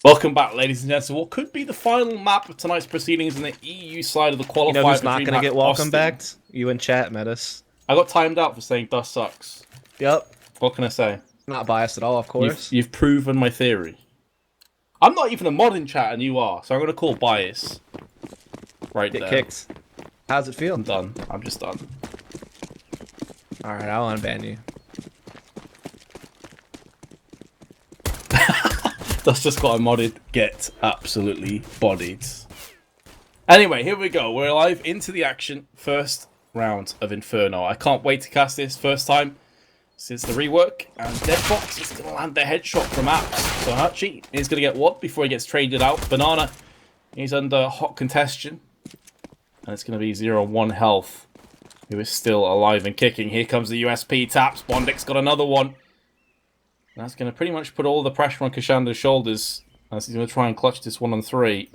Welcome back, ladies and gentlemen. What could be the final map of tonight's proceedings in the EU side of the qualifier? You know who's not going to get welcome back? You in chat, Metis. I got timed out for saying dust sucks. Yep. What can I say? Not biased at all, of course. You've proven my theory. I'm not even a mod in chat, and you are, so I'm going to call bias. Right Get there. kicked. How's it feel? I'm done. I'm just done. Alright, I'll unban you. That's just got a modded get absolutely bodied. Anyway, here we go. We're live into the action. First round of Inferno. I can't wait to cast this first time since the rework. And Deadfox is going to land the headshot from Apps. So Hachi is going to get what before he gets traded out. Banana, he's under hot contention. And it's going to be 0-1 health. Who is still alive and kicking. Here comes the USP taps. Bondik's got another one. That's going to pretty much put all the pressure on Kashanda's shoulders as he's going to try and clutch this 1-on-3.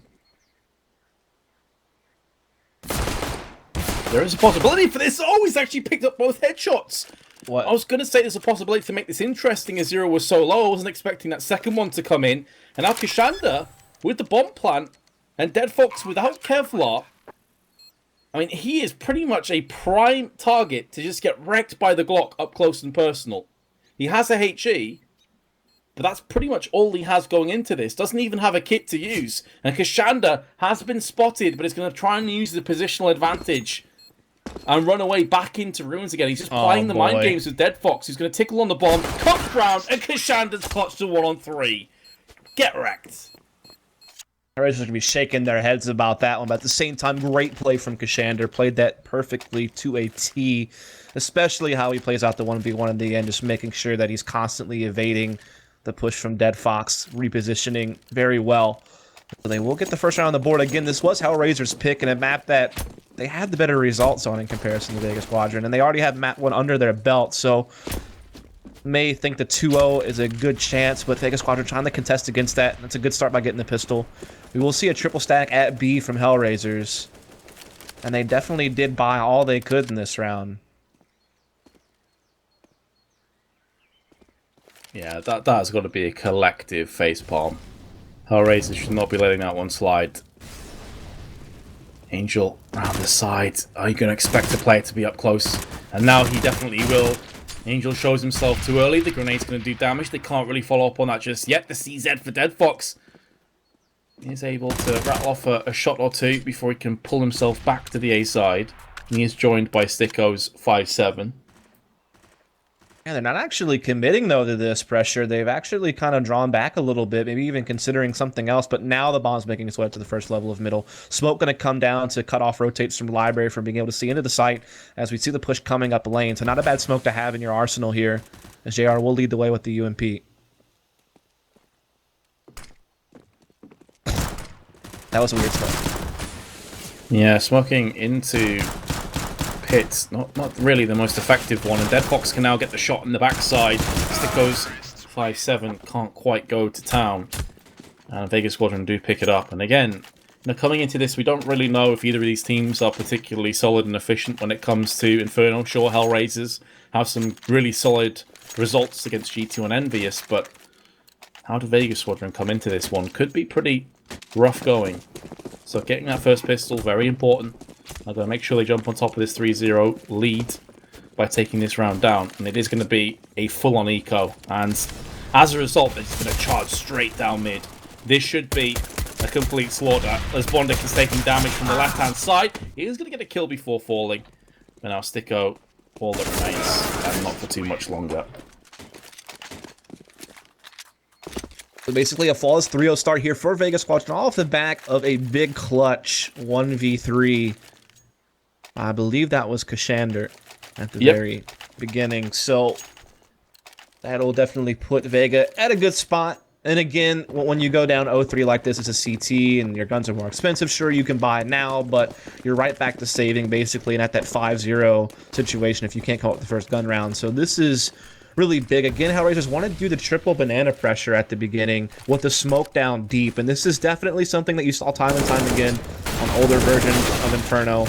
There is a possibility for this. Oh, he's actually picked up both headshots. What? I was going to say there's a possibility to make this interesting as Zero was so low. I wasn't expecting that second one to come in. And now Kashanda with the bomb plant and Deadfox without Kevlar. I mean, he is pretty much a prime target to just get wrecked by the Glock up close and personal. He has a HE. But that's pretty much all he has going into this. Doesn't even have a kit to use. And Kashanda has been spotted, but is going to try and use the positional advantage and run away back into ruins again. He's just playing the mind games with Deadfox. He's going to tickle on the bomb, cut round, and Kashanda's clutched to 1-on-3. Get wrecked. Hellraisers are going to be shaking their heads about that one, but at the same time, great play from Kashanda. Played that perfectly to a T, especially how he plays out the 1v1 in the end, just making sure that he's constantly evading the push from Deadfox, repositioning very well. So they will get the first round on the board. Again, this was Hellraiser's pick in a map that they had the better results on in comparison to Vega Squadron, and they already have map 1 under their belt, so may think the 2-0 is a good chance, but Vega Squadron trying to contest against that. That's a good start by getting the pistol. We will see a triple stack at B from Hellraisers, and they definitely did buy all they could in this round. Yeah, that has got to be a collective facepalm. Hellraiser should not be letting that one slide. Angel around the side. Are you going to expect the player to be up close? And now he definitely will. Angel shows himself too early. The grenade's going to do damage. They can't really follow up on that just yet. The CZ for Deadfox is able to rattle off a shot or two before he can pull himself back to the A side. And he is joined by Sticko's 5-7. Yeah, they're not actually committing, though, to this pressure. They've actually kind of drawn back a little bit, maybe even considering something else. But now the bomb's making its way up to the first level of middle. Smoke going to come down to cut off rotates from library from being able to see into the site as we see the push coming up lane. So not a bad smoke to have in your arsenal here, as JR will lead the way with the UMP. That was a weird stuff. Yeah, smoking into pits, not really the most effective one, and Deadfox can now get the shot in the backside. Sticko's 5-7 can't quite go to town, and Vega Squadron do pick it up. And again, coming into this, we don't really know if either of these teams are particularly solid and efficient when it comes to Inferno. Sure, Hellraisers have some really solid results against G2 and Envious, but how do Vega Squadron come into this one? Could be pretty rough going. So getting that first pistol, very important. I'm going to make sure they jump on top of this 3-0 lead by taking this round down. And it is going to be a full-on eco. And as a result, they're just going to charge straight down mid. This should be a complete slaughter as Bondik is taking damage from the left-hand side. He is going to get a kill before falling. But now Sticko, all that remains, and not for too much longer. So basically a flawless 3-0 start here for Vega Squadron off the back of a big clutch 1v3. I believe that was Kashanda at the very beginning. So that'll definitely put Vega at a good spot. And again, when you go down 0-3 like this, it's a CT and your guns are more expensive. Sure, you can buy it now, but you're right back to saving basically and at that 5-0 situation if you can't come up with the first gun round. So this is really big. Again, Hellraisers wanted to do the triple banana pressure at the beginning with the smoke down deep, and this is definitely something that you saw time and time again on older versions of Inferno.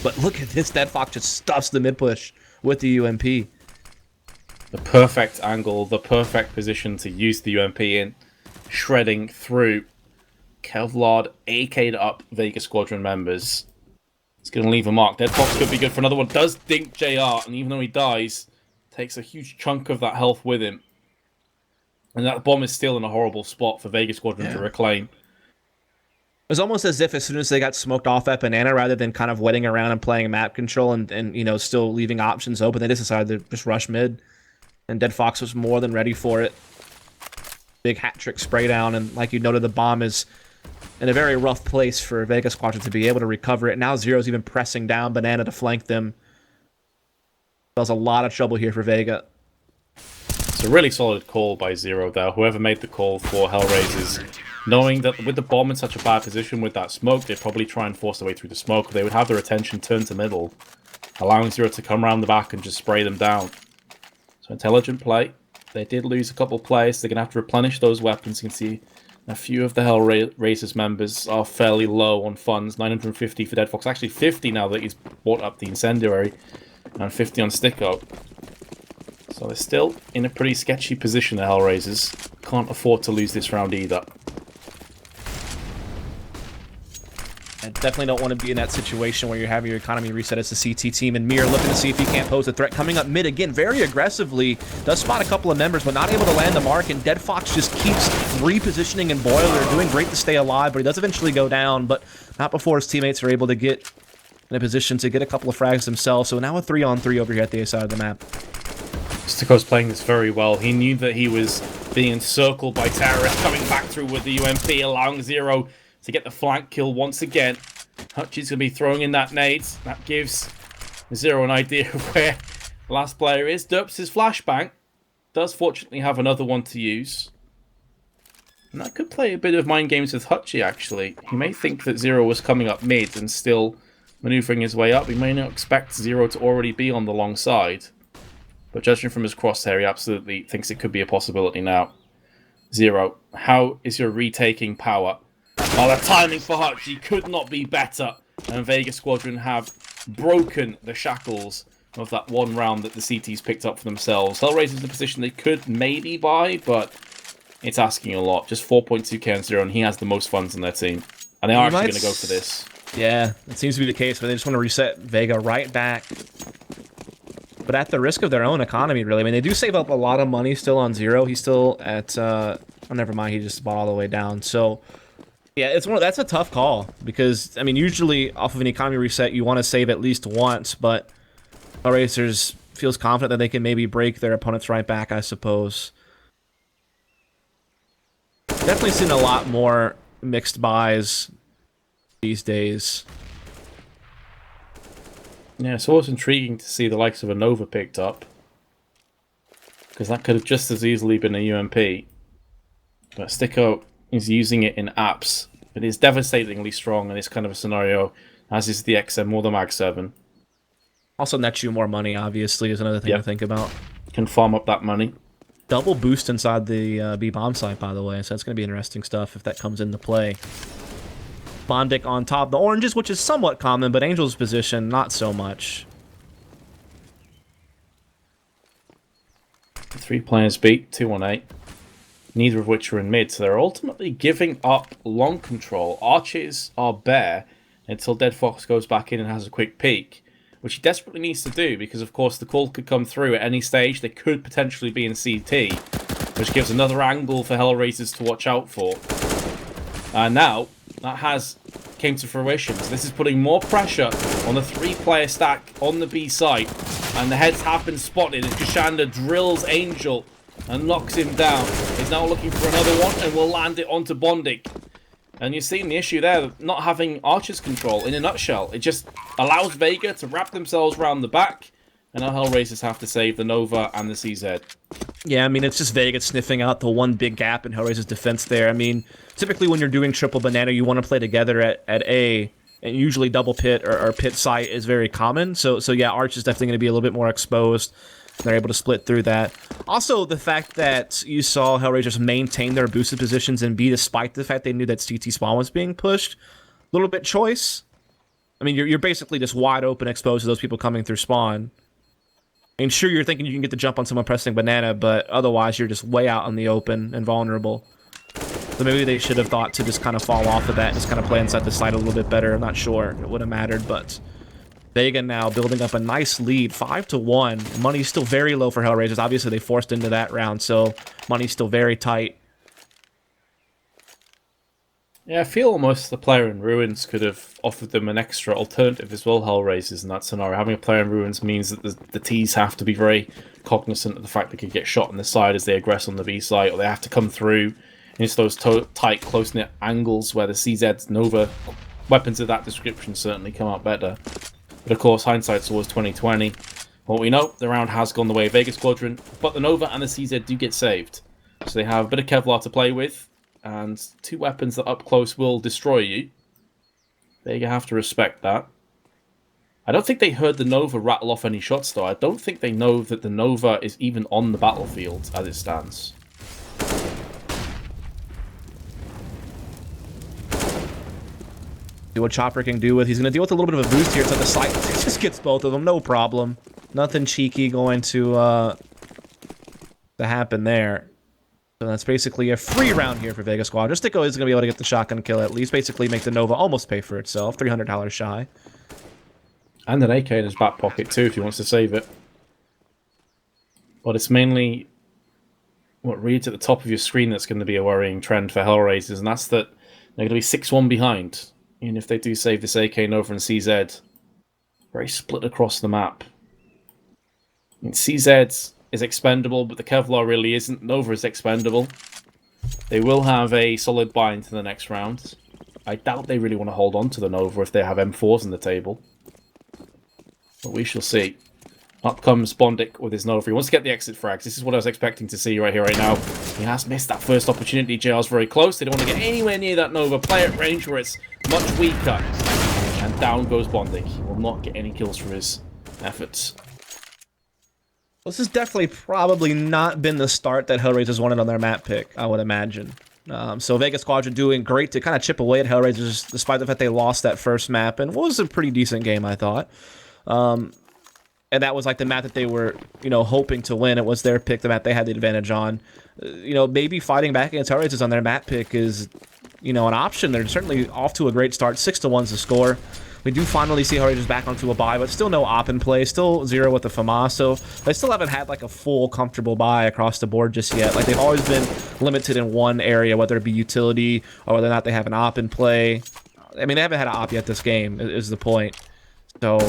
But look at this, Deadfox just stuffs the mid push with the UMP. The perfect angle, the perfect position to use the UMP in. shredding through. Kevlar AK'd up Vega Squadron members. It's going to leave a mark. Dead Fox could be good for another one. Does dink JR, and even though he dies, takes a huge chunk of that health with him. And that bomb is still in a horrible spot for Vega Squadron to reclaim. It was almost as if as soon as they got smoked off at Banana, rather than kind of waiting around and playing map control and you know, still leaving options open, they just decided to just rush mid. And Dead Fox was more than ready for it. Big hat trick spray down, and like you noted, the bomb is in a very rough place for Vega Squadron to be able to recover it. Now Zero's even pressing down Banana to flank them. There's a lot of trouble here for Vega. It's a really solid call by Zero there. Whoever made the call for Hellraisers, knowing that with the bomb in such a bad position with that smoke, they'd probably try and force their way through the smoke. They would have their attention turned to middle, allowing Zero to come around the back and just spray them down. So intelligent play. They did lose a couple players. They're going to have to replenish those weapons. You can see a few of the Hellraisers members are fairly low on funds. 950 for Dead Fox. Actually 50 now that he's bought up the Incendiary. And 50 on Sticko. So they're still in a pretty sketchy position, the Hellraisers. Can't afford to lose this round either. I definitely don't want to be in that situation where you're having your economy reset as a CT team, and Mir looking to see if he can't pose a threat. Coming up mid again, very aggressively. Does spot a couple of members, but not able to land the mark, and Dead Fox just keeps repositioning in Boiler, doing great to stay alive, but he does eventually go down, but not before his teammates are able to get in a position to get a couple of frags themselves. So now a 3-on-3 over here at the A side of the map. Sticko's playing this very well. He knew that he was being encircled by terrorists, coming back through with the UMP, allowing Zero to get the flank kill once again. Hutchie's going to be throwing in that nade. That gives Zero an idea of where the last player is. Derps his flashbang. Does fortunately have another one to use. And that could play a bit of mind games with Hutchie, actually. He may think that Zero was coming up mid and still maneuvering his way up. He may not expect Zero to already be on the long side. But judging from his crosshair, he absolutely thinks it could be a possibility now. Zero, how is your retaking power? Well, the timing for Hutchie could not be better. And Vega Squadron have broken the shackles of that one round that the CTs picked up for themselves. Hellraisers in a position they could maybe buy, but it's asking a lot. Just 4.2k on Zero, and he has the most funds on their team. And they are actually going to go for this. Yeah, it seems to be the case, but they just want to reset Vega right back. But at the risk of their own economy, really. I mean, they do save up a lot of money still on Zero. He's still at, oh, never mind, he just bought all the way down. So, yeah, that's a tough call. Because, I mean, usually off of an economy reset, you want to save at least once. But Hellraisers feels confident that they can maybe break their opponents right back, I suppose. Definitely seen a lot more mixed buys these days. Yeah, it's always intriguing to see the likes of a Nova picked up. Because that could have just as easily been a UMP. But Sticko is using it in apps. It is devastatingly strong in this kind of a scenario, as is the XM or the Mag 7. Also nets you more money, obviously, is another thing to think about. Can farm up that money. Double boost inside the B-bomb site, by the way, so that's going to be interesting stuff if that comes into play. Bondic on top. The oranges, which is somewhat common, but Angel's position, not so much. The 3 players beat, 2 on 8. Neither of which are in mid, so they're ultimately giving up long control. Archers are bare until Dead Fox goes back in and has a quick peek, which he desperately needs to do because, of course, the call could come through at any stage. They could potentially be in CT, which gives another angle for Hellraisers to watch out for. And now that has came to fruition. So this is putting more pressure on the 3-player stack on the B site. And the heads have been spotted as Kashanda drills Angel and knocks him down. He's now looking for another one and will land it onto Bondic. And you're seeing the issue there, not having Archer's control in a nutshell. It just allows Vega to wrap themselves around the back. And now Hellraisers have to save the Nova and the CZ. Yeah, I mean, it's just Vega sniffing out the one big gap in Hellraiser's defense there. I mean, typically when you're doing triple banana, you want to play together at A, and usually double pit or pit site is very common. So yeah, Arch is definitely going to be a little bit more exposed. They're able to split through that. Also, the fact that you saw Hellraisers maintain their boosted positions in B despite the fact they knew that CT spawn was being pushed, a little bit choice. I mean, you're basically just wide open exposed to those people coming through spawn. I mean, sure, you're thinking you can get the jump on someone pressing banana, but otherwise you're just way out in the open and vulnerable. So maybe they should have thought to just kind of fall off of that and just kind of play inside the site a little bit better. I'm not sure it would have mattered, but Vega now building up a nice lead, 5-1. Money's still very low for Hellraisers. Obviously, they forced into that round, so money's still very tight. Yeah, I feel almost the player in Ruins could have offered them an extra alternative as well, Hellraisers, in that scenario. Having a player in Ruins means that the Ts have to be very cognizant of the fact they could get shot on the side as they aggress on the B site, or they have to come through into those tight, close-knit angles where the CZ Nova weapons of that description certainly come out better. But of course, hindsight's always 20/20. What we know, the round has gone the way of Vega Squadron, but the Nova and the CZ do get saved. So they have a bit of Kevlar to play with, and two weapons that up close will destroy you. Vega have to respect that. I don't think they heard the Nova rattle off any shots, though. I don't think they know that the Nova is even on the battlefield as it stands. See what Chopper can do with. He's going to deal with a little bit of a boost here. It's at the site. It just gets both of them. No problem. Nothing cheeky going to happen there. So that's basically a free round here for Vega Squad. Just Stico is going to be able to get the shotgun kill at least. Basically make the Nova almost pay for itself. $300 shy. And an AK in his back pocket too if he wants to save it. But it's mainly what reads at the top of your screen that's going to be a worrying trend for Hellraisers, and that's that they're going to be 6-1 behind. Even if they do save this AK Nova and CZ. Very split across the map. I mean, CZ is expendable, but the Kevlar really isn't. Nova is expendable. They will have a solid buy into the next round. I doubt they really want to hold on to the Nova if they have M4s on the table. But we shall see. Up comes Bondic with his Nova. He wants to get the exit frags. This is what I was expecting to see right here, right now. He has missed that first opportunity. JR's very close. They don't want to get anywhere near that Nova. Play at range where it's much weaker. And down goes Bondic. He will not get any kills for his efforts. This has definitely probably not been the start that Hellraisers wanted on their map pick, I would imagine. So Vega Squadron doing great to kind of chip away at Hellraisers, despite the fact they lost that first map, and was a pretty decent game, I thought. And that was like the map that they were, hoping to win. It was their pick, the map they had the advantage on. Maybe fighting back against Hellraisers on their map pick is, an option. They're certainly off to a great start. 6-1's the score. We do finally see Hellraisers back onto a bye, but still no op in play. Still 0 with the FAMA, so they still haven't had like a full comfortable buy across the board just yet. Like they've always been limited in one area, whether it be utility or whether or not they have an op in play. I mean, they haven't had an op yet this game, is the point. So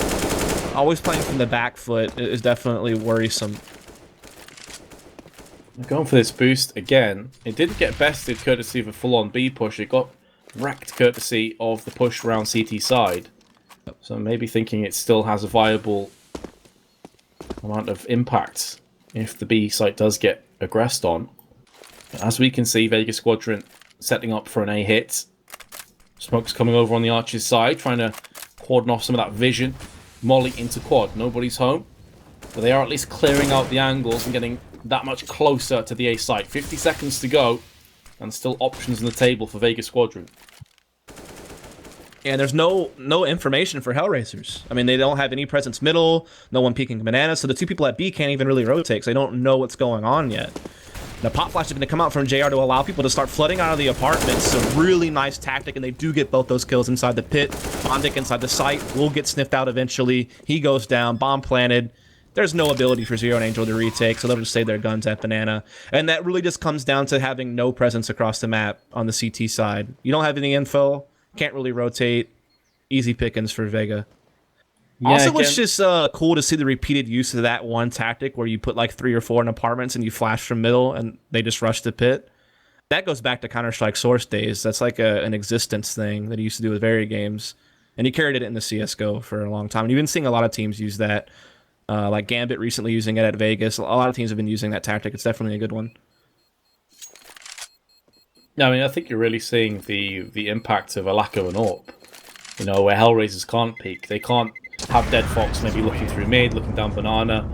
always playing from the back foot is definitely worrisome. Going for this boost again. It didn't get bested courtesy of a full-on B push. It got wrecked courtesy of the push around CT side. So maybe thinking it still has a viable amount of impact if the B site does get aggressed on. But as we can see, Vega Squadron setting up for an A hit. Smoke's coming over on the Archer's side, trying to cordon off some of that vision. Molly into quad. Nobody's home. But they are at least clearing out the angles and getting that much closer to the A site. 50 seconds to go, and still options on the table for Vega Squadron. And there's no information for Hellraisers. I mean, they don't have any presence middle, no one peeking bananas, so the two people at B can't even really rotate, because they don't know what's going on yet. Now, Pop Flash is going to come out from JR to allow people to start flooding out of the apartments. It's a really nice tactic, and they do get both those kills inside the pit. Bondic inside the site will get sniffed out eventually. He goes down, bomb planted. There's no ability for Zero and Angel to retake, so they'll just save their guns at Banana. And that really just comes down to having no presence across the map on the CT side. You don't have any info, can't really rotate. Easy pickings for Vega. Yeah, also, it's just cool to see the repeated use of that one tactic where you put like 3 or 4 in apartments and you flash from middle and they just rush the pit. That goes back to Counter-Strike Source days. That's like an existence thing that he used to do with Very games. And he carried it in the CSGO for a long time. And you've been seeing a lot of teams use that. Like Gambit recently using it at Vegas. A lot of teams have been using that tactic. It's definitely a good one. Yeah, I mean, I think you're really seeing the impact of a lack of an AWP. Where Hellraisers can't peek. They can't have Dead Fox maybe looking through mid, looking down Banana,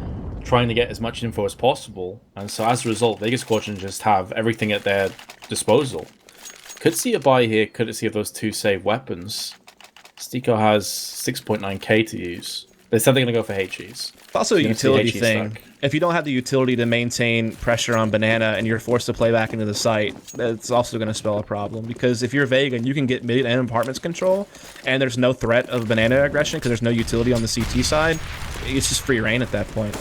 trying to get as much info as possible. And so as a result, Vega Squadron just have everything at their disposal. Could see a buy here, courtesy of those 2 save weapons. Stico has 6.9k to use. They said they're going to go for HEs. It's also a utility HE thing. stack. If you don't have the utility to maintain pressure on Banana and you're forced to play back into the site, that's also going to spell a problem. Because if you're Vega and you can get mid and apartments control, and there's no threat of Banana aggression because there's no utility on the CT side, it's just free reign at that point.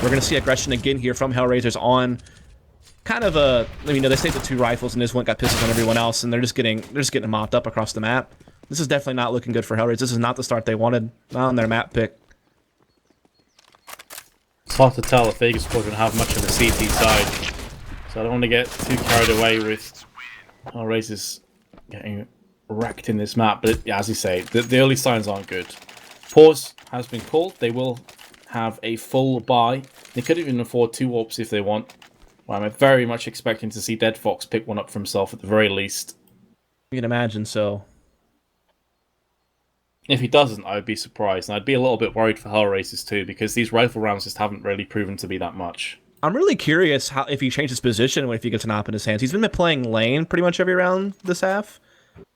We're going to see aggression again here from Hellraisers on kind of a, you know, they saved the 2 rifles and this one got pistols on everyone else, and they're just getting mopped up across the map. This is definitely not looking good for Hellraisers. This is not the start they wanted, not on their map pick. It's hard to tell if Vega Squadron have much on the CT side, so I don't want to get too carried away with Hellraisers getting wrecked in this map. But yeah, as you say, the early signs aren't good. Pause has been called. They will have a full buy. They could even afford 2 AWPs if they want. Well, I'm very much expecting to see Dead Fox pick one up for himself at the very least. You can imagine so. If he doesn't, I would be surprised. And I'd be a little bit worried for Hellraisers too, because these rifle rounds just haven't really proven to be that much. I'm really curious how if he changes position if he gets an op in his hands. He's been playing lane pretty much every round this half.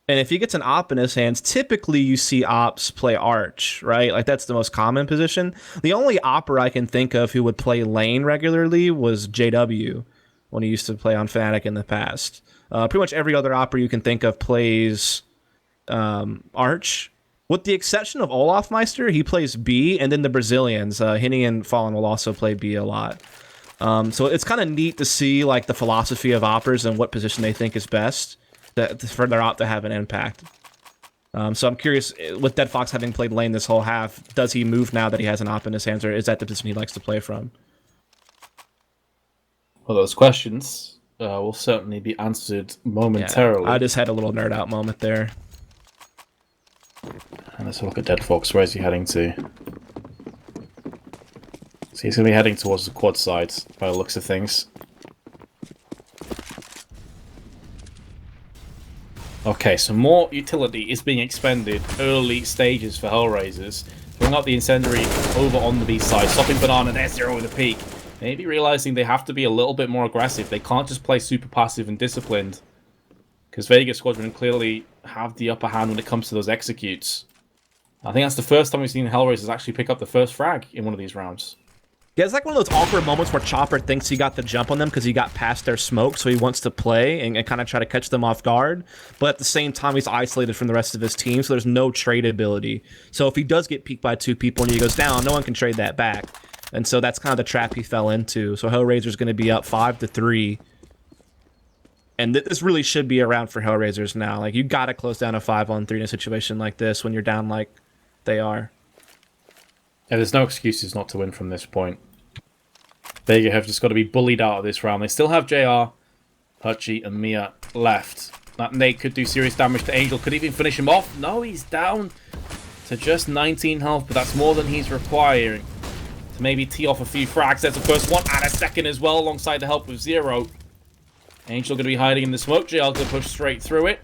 And if he gets an op in his hands, typically you see ops play arch, right? Like that's the most common position. The only opper I can think of who would play lane regularly was JW when he used to play on Fnatic in the past. Pretty much every other opper you can think of plays arch. With the exception of Olafmeister, he plays B, and then the Brazilians, Henny and Fallen will also play B a lot. So it's kind of neat to see like the philosophy of oppers and what position they think is best for their op to have an impact. So I'm curious, with Dead Fox having played lane this whole half, does he move now that he has an op in his hands, or is that the position he likes to play from? Well, those questions will certainly be answered momentarily. Yeah, I just had a little nerd out moment there. And let's look at Dead Fox. Where is he heading to? So he's going to be heading towards the quad side by the looks of things. Okay, so more utility is being expended early stages for Hellraisers. Throwing out the incendiary over on the B side, stopping Banana, there's 0 with a peak. Maybe realizing they have to be a little bit more aggressive. They can't just play super passive and disciplined. Because Vega Squadron clearly have the upper hand when it comes to those executes. I think that's the first time we've seen Hellraisers actually pick up the first frag in one of these rounds. Yeah, it's like one of those awkward moments where Chopper thinks he got the jump on them because he got past their smoke, so he wants to play and kind of try to catch them off guard. But at the same time, he's isolated from the rest of his team, so there's no trade ability. So if he does get peeked by 2 people and he goes down, no one can trade that back. And so that's kind of the trap he fell into. So Hellraiser's going to be up 5-3. And this really should be around for Hellraisers now. Like, you got to close down a 5-on-3 in a situation like this when you're down like they are. Yeah, there's no excuses not to win from this point. Vega have just got to be bullied out of this round. They still have JR, Hutchie, and Mia left. That nade could do serious damage to Angel. Could even finish him off. No, he's down to just 19 health, but that's more than he's requiring to maybe tee off a few frags. That's the first one, and a second as well, alongside the help of Zero. Angel going to be hiding in the smoke. JL going to push straight through it.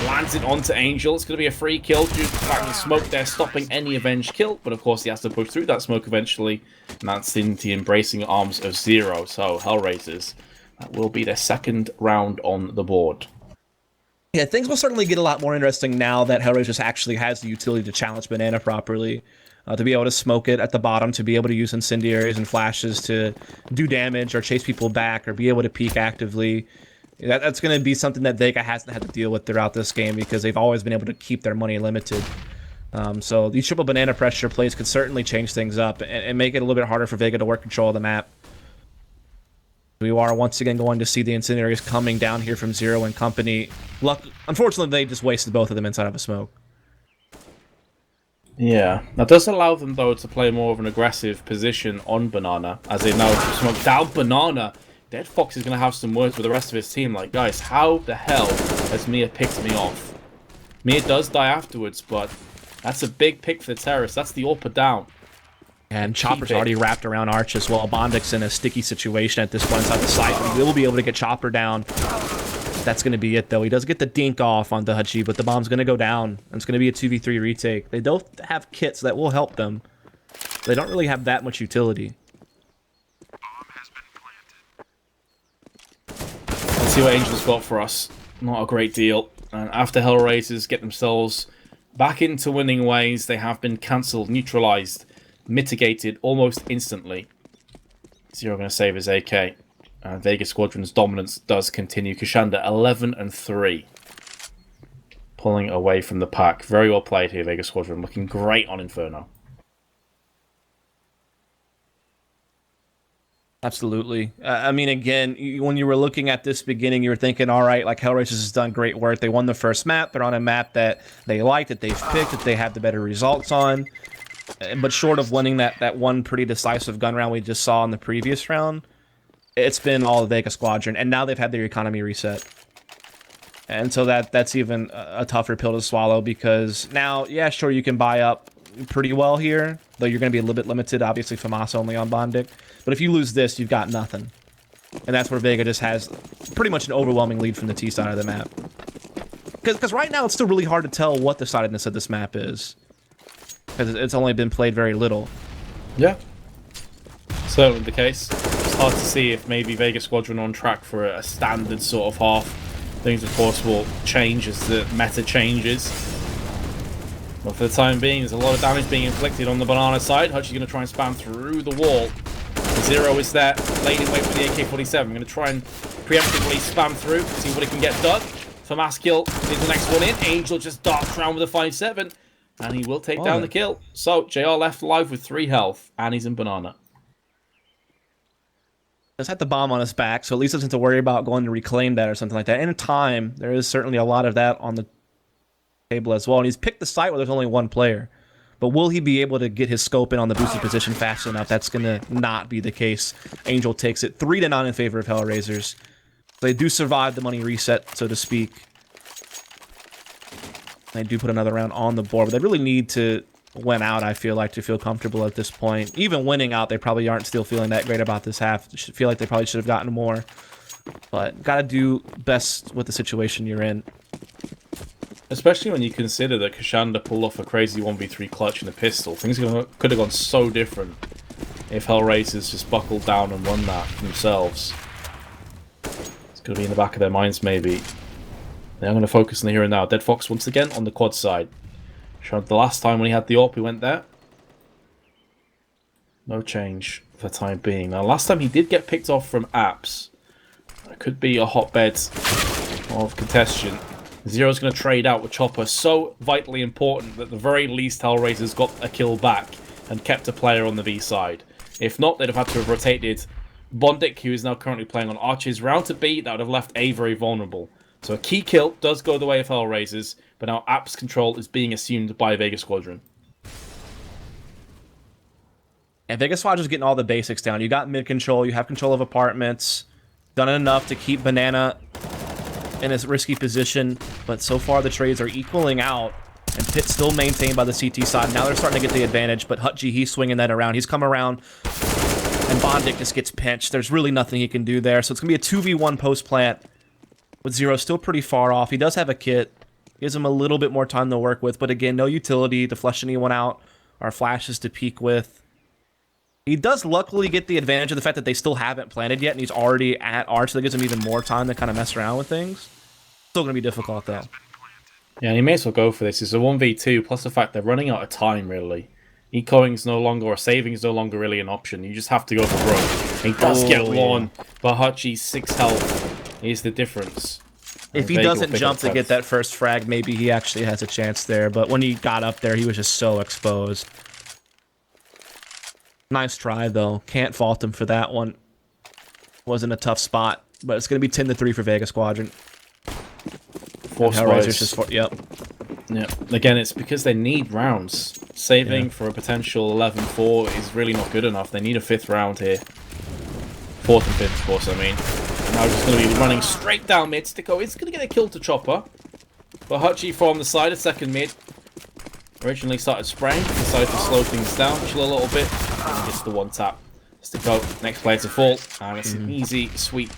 Lands it onto Angel. It's going to be a free kill due to the fact that the smoke there stopping any avenged kill. But of course, he has to push through that smoke eventually. And that's in the embracing arms of Zero. So, Hellraisers, that will be their second round on the board. Yeah, things will certainly get a lot more interesting now that Hellraisers actually has the utility to challenge Banana properly. To be able to smoke it at the bottom, to be able to use incendiaries and flashes to do damage or chase people back or be able to peek actively. That's going to be something that Vega hasn't had to deal with throughout this game because they've always been able to keep their money limited. So these triple banana pressure plays could certainly change things up and make it a little bit harder for Vega to work control of the map. We are once again going to see the incendiaries coming down here from Zero and company. Unfortunately, they just wasted both of them inside of a smoke. Yeah, that does allow them, though, to play more of an aggressive position on Banana, as they now smoke down Banana. Dead Fox is going to have some words with the rest of his team, like, guys, how the hell has Mia picked me off? Mia does die afterwards, but that's a big pick for the terrorists. That's the upper down. And Chopper's already wrapped around Arch as well. Bondik's in a sticky situation at this point inside the site. He will be able to get Chopper down. That's going to be it, though. He does get the dink off on the Hutchie, but the bomb's going to go down. And it's going to be a 2v3 retake. They don't have kits that will help them. They don't really have that much utility. Let's see what Angel's got for us. Not a great deal. And after Hellraisers get themselves back into winning ways, they have been cancelled, neutralized mitigated almost instantly. Zero going to save his AK. Vega Squadron's dominance does continue. Koshanda 11-3. Pulling away from the pack. Very well played here, Vega Squadron. Looking great on Inferno. Absolutely. I mean, again, when you were looking at this beginning, you were thinking, all right, like Hellraisers has done great work. They won the first map. They're on a map that they like, that they've picked, that they have the better results on. But short of winning that one pretty decisive gun round we just saw in the previous round, it's been all the Vega Squadron. And now they've had their economy reset. And so that's even a tougher pill to swallow because now, yeah, sure, you can buy up pretty well here, though you're going to be a little bit limited, obviously, FAMAS only on Bondic. But if you lose this, you've got nothing. And that's where Vega just has pretty much an overwhelming lead from the T side of the map. Because right now, it's still really hard to tell what the sidedness of this map is. Because it's only been played very little. Yeah. Certainly the case. It's hard to see if maybe Vega Squadron on track for a standard sort of half. Things, of course, will change as the meta changes. But for the time being, there's a lot of damage being inflicted on the banana side. Hutchie's going to try and spam through the wall. Zero is there, laid in wait for the AK-47. I'm going to try and preemptively spam through, see what he can get done. FAMAS kill is the next one in. Angel just darts around with a 5-7, and he will take down the kill. So, JR left alive with 3 health, and he's in banana. Just had the bomb on his back, so at least doesn't have to worry about going to reclaim that or something like that. In time, there is certainly a lot of that on the table as well. And he's picked the site where there's only one player. But will he be able to get his scope in on the boosted position fast enough? That's going to not be the case. Angel takes it 3-9 in favor of Hellraisers. They do survive the money reset, so to speak. They do put another round on the board, but they really need to win out, I feel like, to feel comfortable at this point. Even winning out, they probably aren't still feeling that great about this half. They feel like they probably should have gotten more. But gotta do best with the situation you're in. Especially when you consider that Koshanda pulled off a crazy 1v3 clutch in a pistol. Things could have gone so different if Hellraisers just buckled down and won that themselves. It's going to be in the back of their minds, maybe. They're going to focus on the here and now. Dead Fox once again on the quad side. Showed the last time when he had the AWP, he went there. No change for the time being. Now, last time he did get picked off from apps. It could be a hotbed of contention. Zero's going to trade out with Chopper. So vitally important that at the very least Hellraisers got a kill back and kept a player on the V side. If not, they'd have had to have rotated Bondic, who is now currently playing on Arches, round to B. That would have left A very vulnerable. So a key kill does go the way of Hellraisers, but now apps control is being assumed by Vega Squadron. And Vega Squadron's getting all the basics down. You got mid control, you have control of apartments, done enough to keep Banana in a risky position, but so far the trades are equaling out, and Pitt still maintained by the CT side. Now they're starting to get the advantage, but Hutchie, he's swinging that around. He's come around, and Bondic just gets pinched. There's really nothing he can do there, so it's going to be a 2v1 post-plant, with Zero still pretty far off. He does have a kit. Gives him a little bit more time to work with, but again, no utility to flush anyone out, or flashes to peek with. He does luckily get the advantage of the fact that they still haven't planted yet, and he's already at Arch, so that gives him even more time to kind of mess around with things. Still going to be difficult, though. Yeah, and he may as well go for this. It's a 1v2, plus the fact they're running out of time, really. Ecoing is no longer, or saving is no longer really an option. You just have to go for broke. He does get one, but Hutchie's 6 health is the difference. If he doesn't jump to get that first frag, maybe he actually has a chance there, but when he got up there, he was just so exposed. Nice try, though. Can't fault him for that one. Wasn't a tough spot, but it's going to be 10-3 for Vega Squadron. Hellraisers just yep. Yeah. Again, it's because they need rounds. Saving for a potential 11-4 is really not good enough. They need a 5th round here. 4th and 5th, of course, I mean. And now just going to be running straight down mid. Sticko is going to get a kill to Chopper. But Hutchie from the side of second mid. Originally started spraying, decided to slow things down, chill a little bit, and gets the 1-tap. Sticko, next player to fall, and it's an easy sweep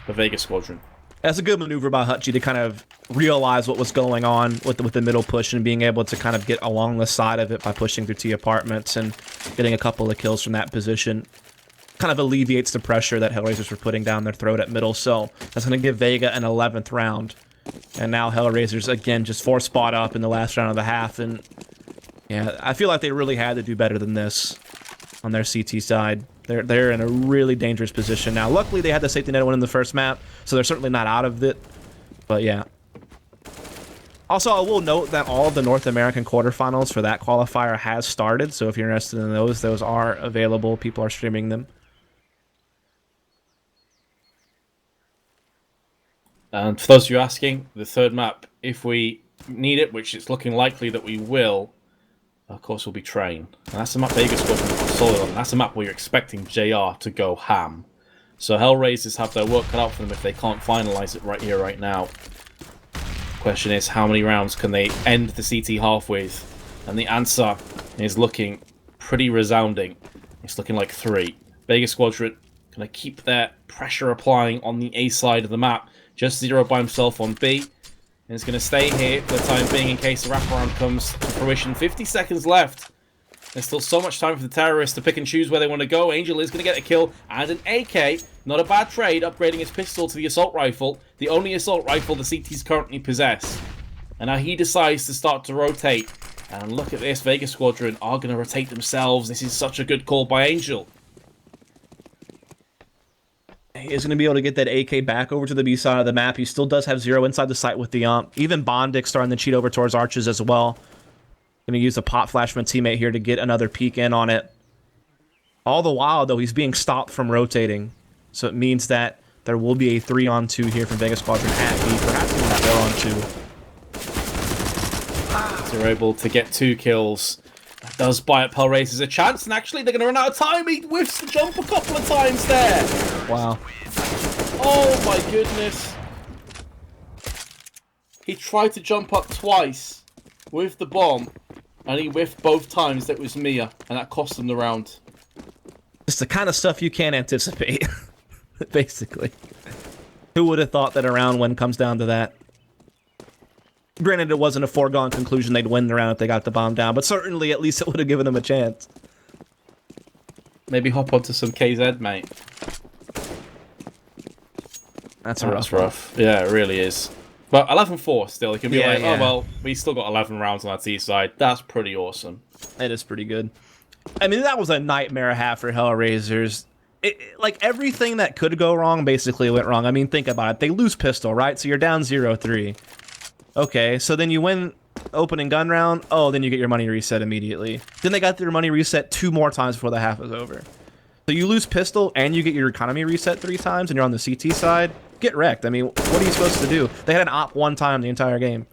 for Vega Squadron. That's a good maneuver by Hutchie to kind of realize what was going on with the middle push and being able to kind of get along the side of it by pushing through T apartments and getting a couple of kills from that position. Kind of alleviates the pressure that Hellraisers were putting down their throat at middle, so that's going to give Vega an 11th round. And now Hellraisers, again, just 4 spot up in the last round of the half, and yeah, I feel like they really had to do better than this. on their CT side. They're in a really dangerous position now. Luckily, they had the safety net one in the first map, so they're certainly not out of it. But yeah. Also, I will note that all of the North American quarterfinals for that qualifier has started. So if you're interested in those are available. People are streaming them. And for those of you asking, the third map, if we need it, which it's looking likely that we will, of course, will be Train. And that's the map Vega Squadron are solid on. That's a map where you're expecting JR to go ham. So Hellraisers have their work cut out for them if they can't finalize it right here, right now. Question is, how many rounds can they end the CT half with? And the answer is looking pretty resounding. It's looking like 3. Vega Squadron going to keep their pressure applying on the A side of the map. Just 0 by himself on B. And it's going to stay here for the time being in case the wraparound comes to fruition. 50 seconds left. There's still so much time for the terrorists to pick and choose where they want to go. Angel is going to get a kill and an AK. Not a bad trade, upgrading his pistol to the assault rifle. The only assault rifle the CTs currently possess. And now he decides to start to rotate. And look at this, Vega Squadron are going to rotate themselves. This is such a good call by Angel. He is going to be able to get that AK back over to the B side of the map. He still does have 0 inside the sight with the ump. Even Bondic starting to cheat over towards Arches as well. Going to use a pop flash from a teammate here to get another peek in on it. All the while, though, he's being stopped from rotating. So it means that there will be a 3-on-2 here from Vega Squadron at B. Perhaps even a 4-on-2. So they're able to get 2 kills. That does buy up Hellraisers a chance. And actually, they're going to run out of time. He whiffs the jump a couple of times there. Wow. Oh, my goodness. He tried to jump up twice with the bomb. And he whiffed both times. That was Mia. And that cost them the round. It's the kind of stuff you can't anticipate. Basically. Who would have thought that a round win comes down to that? Granted, it wasn't a foregone conclusion they'd win the round if they got the bomb down, but certainly at least it would have given them a chance. Maybe hop onto some KZ, mate. That's rough. Yeah, it really is. But 11-4 still. You can be Yeah, like, yeah. oh, well, we still got 11 rounds on our T side. That's pretty awesome. It is pretty good. I mean, that was a nightmare half for Hellraisers. Like, everything that could go wrong basically went wrong. I mean, think about it. They lose pistol, right? So you're down 0-3. Okay, so then you win opening gun round. Oh, then you get your money reset immediately. Then they got their money reset 2 more times before the half is over. So you lose pistol and you get your economy reset 3 times and you're on the CT side. Get wrecked. I mean, what are you supposed to do? They had an op 1 time the entire game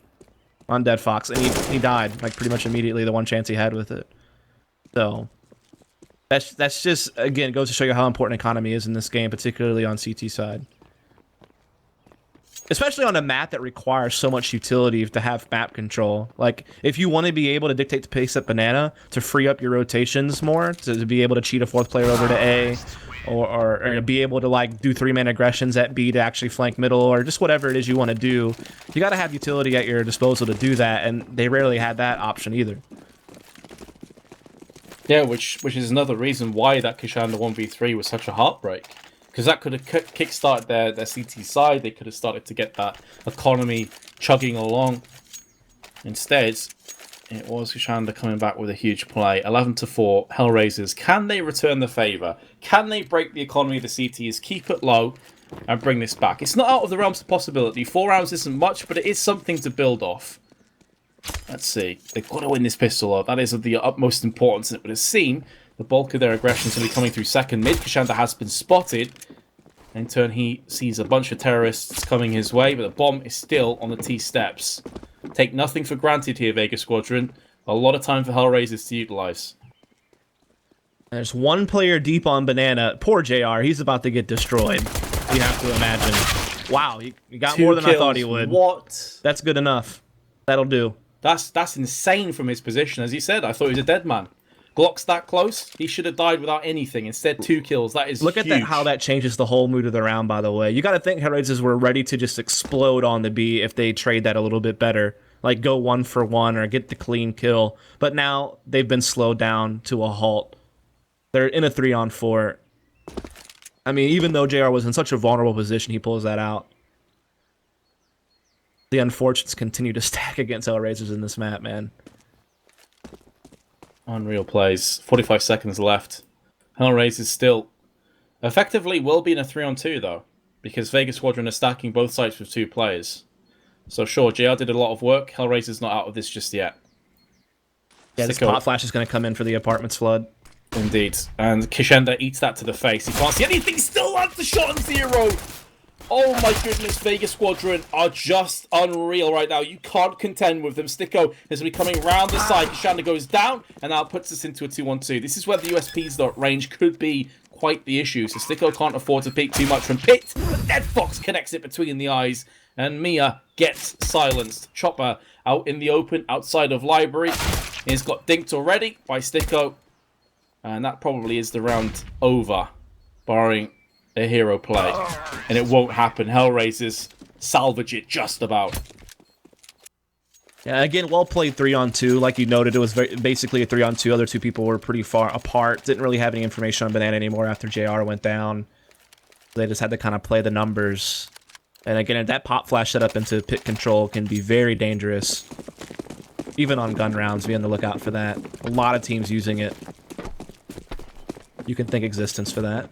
on Dead Fox, and he died, like, pretty much immediately, the 1 chance he had with it. So, that's just, again, goes to show you how important economy is in this game, particularly on CT side. Especially on a map that requires so much utility to have map control. Like, if you want to be able to dictate the pace at Banana to free up your rotations more, to be able to cheat a 4th player over to A, or be able to, like, do 3-man aggressions at B to actually flank middle, or just whatever it is you want to do, you got to have utility at your disposal to do that, and they rarely had that option either. Yeah, which is another reason why that Kashanda 1v3 was such a heartbreak. Because that could have kickstarted their CT side. They could have started to get that economy chugging along. Instead, it was Kashanda coming back with a huge play. 11-4, Hellraisers. Can they return the favour? Can they break the economy of the CTs, keep it low, and bring this back? It's not out of the realms of possibility. 4 rounds isn't much, but it is something to build off. Let's see. They've got to win this pistol up. That is of the utmost importance. It would have seemed the bulk of their aggression is going to be coming through second mid. Kashanda has been spotted. In turn, he sees a bunch of terrorists coming his way, but the bomb is still on the T steps. Take nothing for granted here, Vega Squadron. A lot of time for Hellraisers to utilize. There's 1 player deep on Banana. Poor JR. He's about to get destroyed. You have to imagine. Wow, he got 2 more than kills. I thought he would. What? That's good enough. That'll do. That's insane from his position. As he said, I thought he was a dead man. Glock's that close. He should have died without anything. Instead, 2 kills. That is Look huge. at that, how that changes the whole mood of the round, by the way. You got to think Hellraisers were ready to just explode on the B if they trade that a little bit better. Like, go 1 for 1 or get the clean kill. But now they've been slowed down to a halt. They're in a 3-on-4. I mean, even though JR was in such a vulnerable position, he pulls that out. The unfortunates continue to stack against Hellraisers in this map, man. Unreal plays. 45 seconds left. Hellraisers still effectively will be in a 3-on-2 though, because Vega Squadron are stacking both sides with 2 players. So sure, JR did a lot of work. Hellraiser's not out of this just yet. Yeah, this pot flash is going to come in for the apartments flood. Indeed. And Kishenda eats that to the face. He can't see anything. Still lands the shot on 0. Oh my goodness, Vega Squadron are just unreal right now. You can't contend with them. Sticko is going to be coming round the side. Kishanda goes down, and now puts us into a 2-on-2. This is where the USP's range could be quite the issue. So Sticko can't afford to peek too much from Pit. But Dead Fox connects it between the eyes, and Mia gets silenced. Chopper out in the open, outside of Library. He's got dinked already by Sticko. And that probably is the round over, barring a hero play. And it won't happen. Hellraisers salvage it just about. Yeah, again, well played 3-on-2. Like you noted, it was basically a 3-on-2. Other 2 people were pretty far apart. Didn't really have any information on Banana anymore after JR went down. They just had to kind of play the numbers. And again, that pop flash setup into pit control can be very dangerous. Even on gun rounds, be on the lookout for that. A lot of teams using it. You can thank existence for that.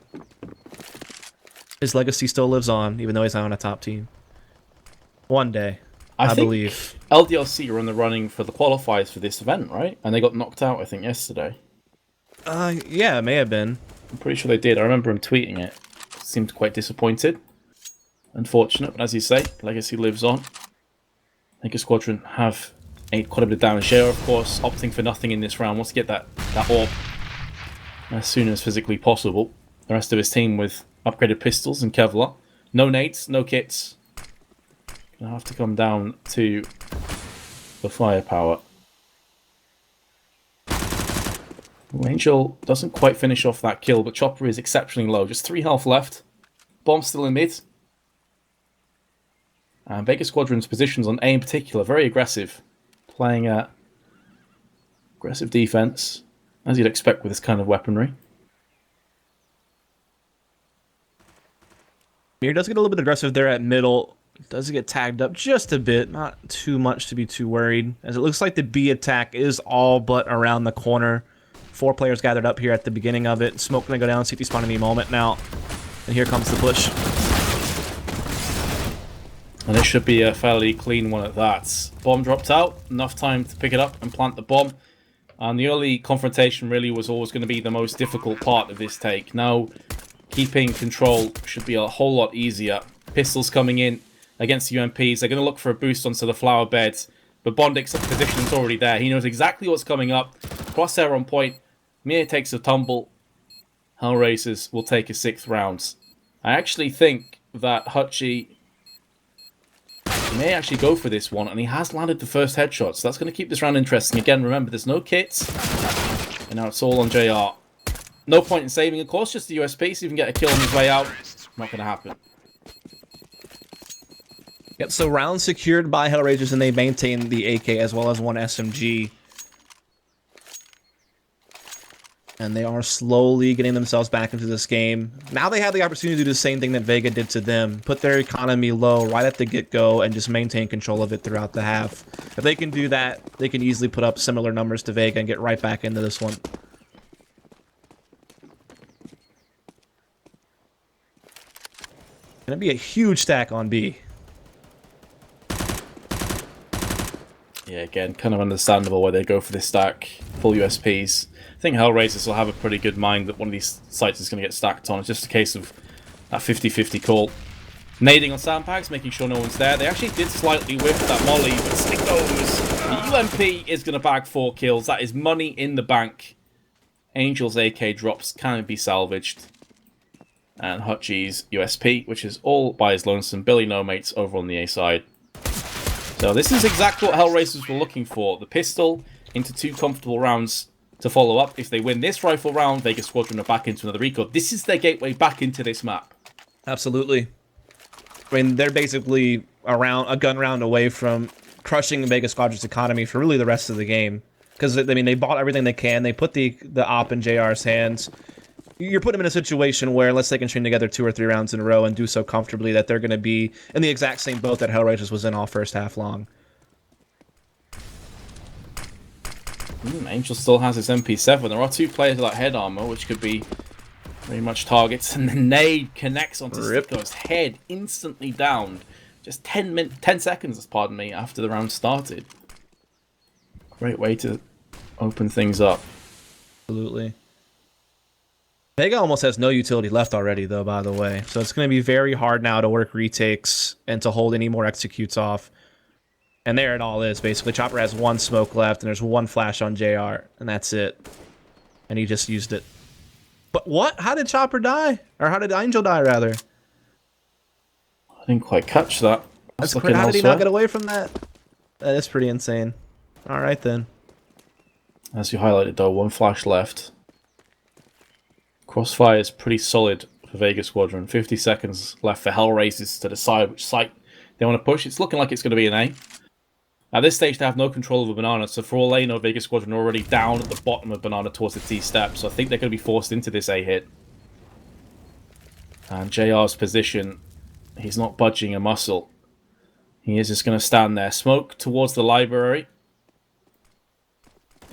His legacy still lives on, even though he's not on a top team. One day, I believe. LDLC are in the running for the qualifiers for this event, right? And they got knocked out, I think, yesterday. Yeah, it may have been. I'm pretty sure they did. I remember him tweeting it. Seemed quite disappointed. Unfortunate, but as you say, legacy lives on. Vega Squadron have ate quite a bit of damage. Share, of course, opting for nothing in this round. Wants to get that orb as soon as physically possible. The rest of his team with upgraded pistols and Kevlar. No nades, no kits. Gonna have to come down to the firepower. Angel doesn't quite finish off that kill, but Chopper is exceptionally low. Just 3 health left. Bomb still in mid. And Vega Squadron's positions on A in particular, very aggressive. Playing aggressive defense, as you'd expect with this kind of weaponry. Mir does get a little bit aggressive there at middle. Does get tagged up just a bit, not too much to be too worried. As it looks like the B attack is all but around the corner. 4 players gathered up here at the beginning of it. Smoke gonna go down, CT spawn any moment now. And here comes the push. And this should be a fairly clean one at that. Bomb dropped out, enough time to pick it up and plant the bomb. And the early confrontation really was always going to be the most difficult part of this take. Now, keeping control should be a whole lot easier. Pistols coming in against the UMPs. They're going to look for a boost onto the flower beds. But Bondik's position is already there. He knows exactly what's coming up. Crosshair on point. Mir takes a tumble. Hellraisers will take a 6th round. I actually think that Hutchie may actually go for this one, and he has landed the first headshot, so that's going to keep this round interesting. Again, remember, there's no kits, and now it's all on JR. No point in saving, of course, just the USP, so you can get a kill on his way out. Not going to happen. Yep, so round secured by Hellraisers, and they maintain the AK as well as 1 SMG. And they are slowly getting themselves back into this game. Now they have the opportunity to do the same thing that Vega did to them. Put their economy low right at the get-go and just maintain control of it throughout the half. If they can do that, they can easily put up similar numbers to Vega and get right back into this one. Gonna be a huge stack on B. Yeah, again, kind of understandable why they go for this stack. Full USPs. I think Hellraisers will have a pretty good mind that one of these sites is going to get stacked on. It's just a case of that 50-50 call. Nading on sandbags, making sure no one's there. They actually did slightly whiff that molly, but stick those. The UMP is going to bag 4 kills. That is money in the bank. Angel's AK drops can be salvaged. And Hutchie's USP, which is all by his lonesome. Billy no mates over on the A side. So this is exactly what Hellraisers were looking for. The pistol into 2 comfortable rounds to follow up. If they win this rifle round, Vega Squadron are back into another record. This is their gateway back into this map. Absolutely. I mean, they're basically a gun round away from crushing Vega Squadron's economy for really the rest of the game. Because, I mean, they bought everything they can. They put the op in JR's hands. You're putting them in a situation where, unless they can string together 2 or 3 rounds in a row and do so comfortably, that they're going to be in the exact same boat that Hellraisers was in all first half long. Angel still has his MP7. There are 2 players without head armor, which could be Very much targets, and the nade connects onto Rip. Sticko's head, instantly downed. Just 10 seconds, pardon me, after the round started. Great way to open things up. Absolutely. Vega almost has no utility left already, though, by the way. So it's going to be very hard now to work retakes and to hold any more executes off. And there it all is, basically. Chopper has one smoke left, and there's one flash on JR, and that's it. And he just used it. But what? How did Chopper die? Or how did Angel die, rather? I didn't quite catch that. That's how did he not get away from that? That is pretty insane. All right, then. As you highlighted, though, one flash left. Crossfire is pretty solid for Vega Squadron. 50 seconds left for Hellraisers to decide which site they want to push. It's looking like it's going to be an A. At this stage, they have no control over Banana, so for all they know, Vega Squadron are already down at the bottom of Banana towards the T step, so I think they're going to be forced into this A hit. And JR's position, he's not budging a muscle. He is just going to stand there. Smoke towards the library.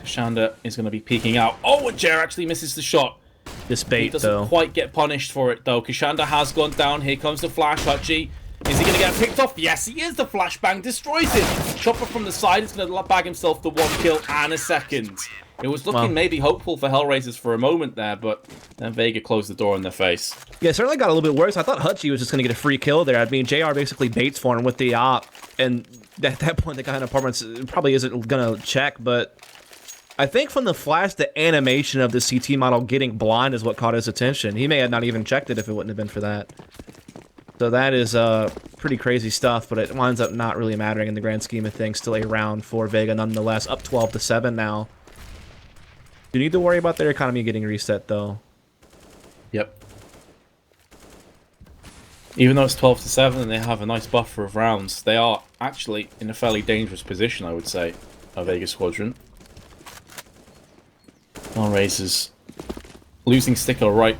Kashanda is going to be peeking out. Oh, and JR actually misses the shot. This bait, he doesn't quite get punished for it, though. Kashanda has gone down. Here comes the flash, Hutchie. Is he going to get picked off? Yes, he is. The flashbang destroys him. Chopper from the side is going to bag himself the 1 kill and a second. It was looking maybe hopeful for Hellraisers for a moment there, but then Vega closed the door in their face. Yeah, it certainly got a little bit worse. I thought Hutchie was just going to get a free kill there. I mean, JR basically baits for him with the op, and at that point, the guy in apartments probably isn't going to check, but I think from the flash, the animation of the CT model getting blind is what caught his attention. He may have not even checked it if it wouldn't have been for that. So that is pretty crazy stuff, but it winds up not really mattering in the grand scheme of things. Still a round for Vega nonetheless, up 12-7 now. You need to worry about their economy getting reset, though. Yep. Even though it's 12-7 and they have a nice buffer of rounds, they are actually in a fairly dangerous position, I would say, a Vega Squadron. Hellraisers losing Sticker right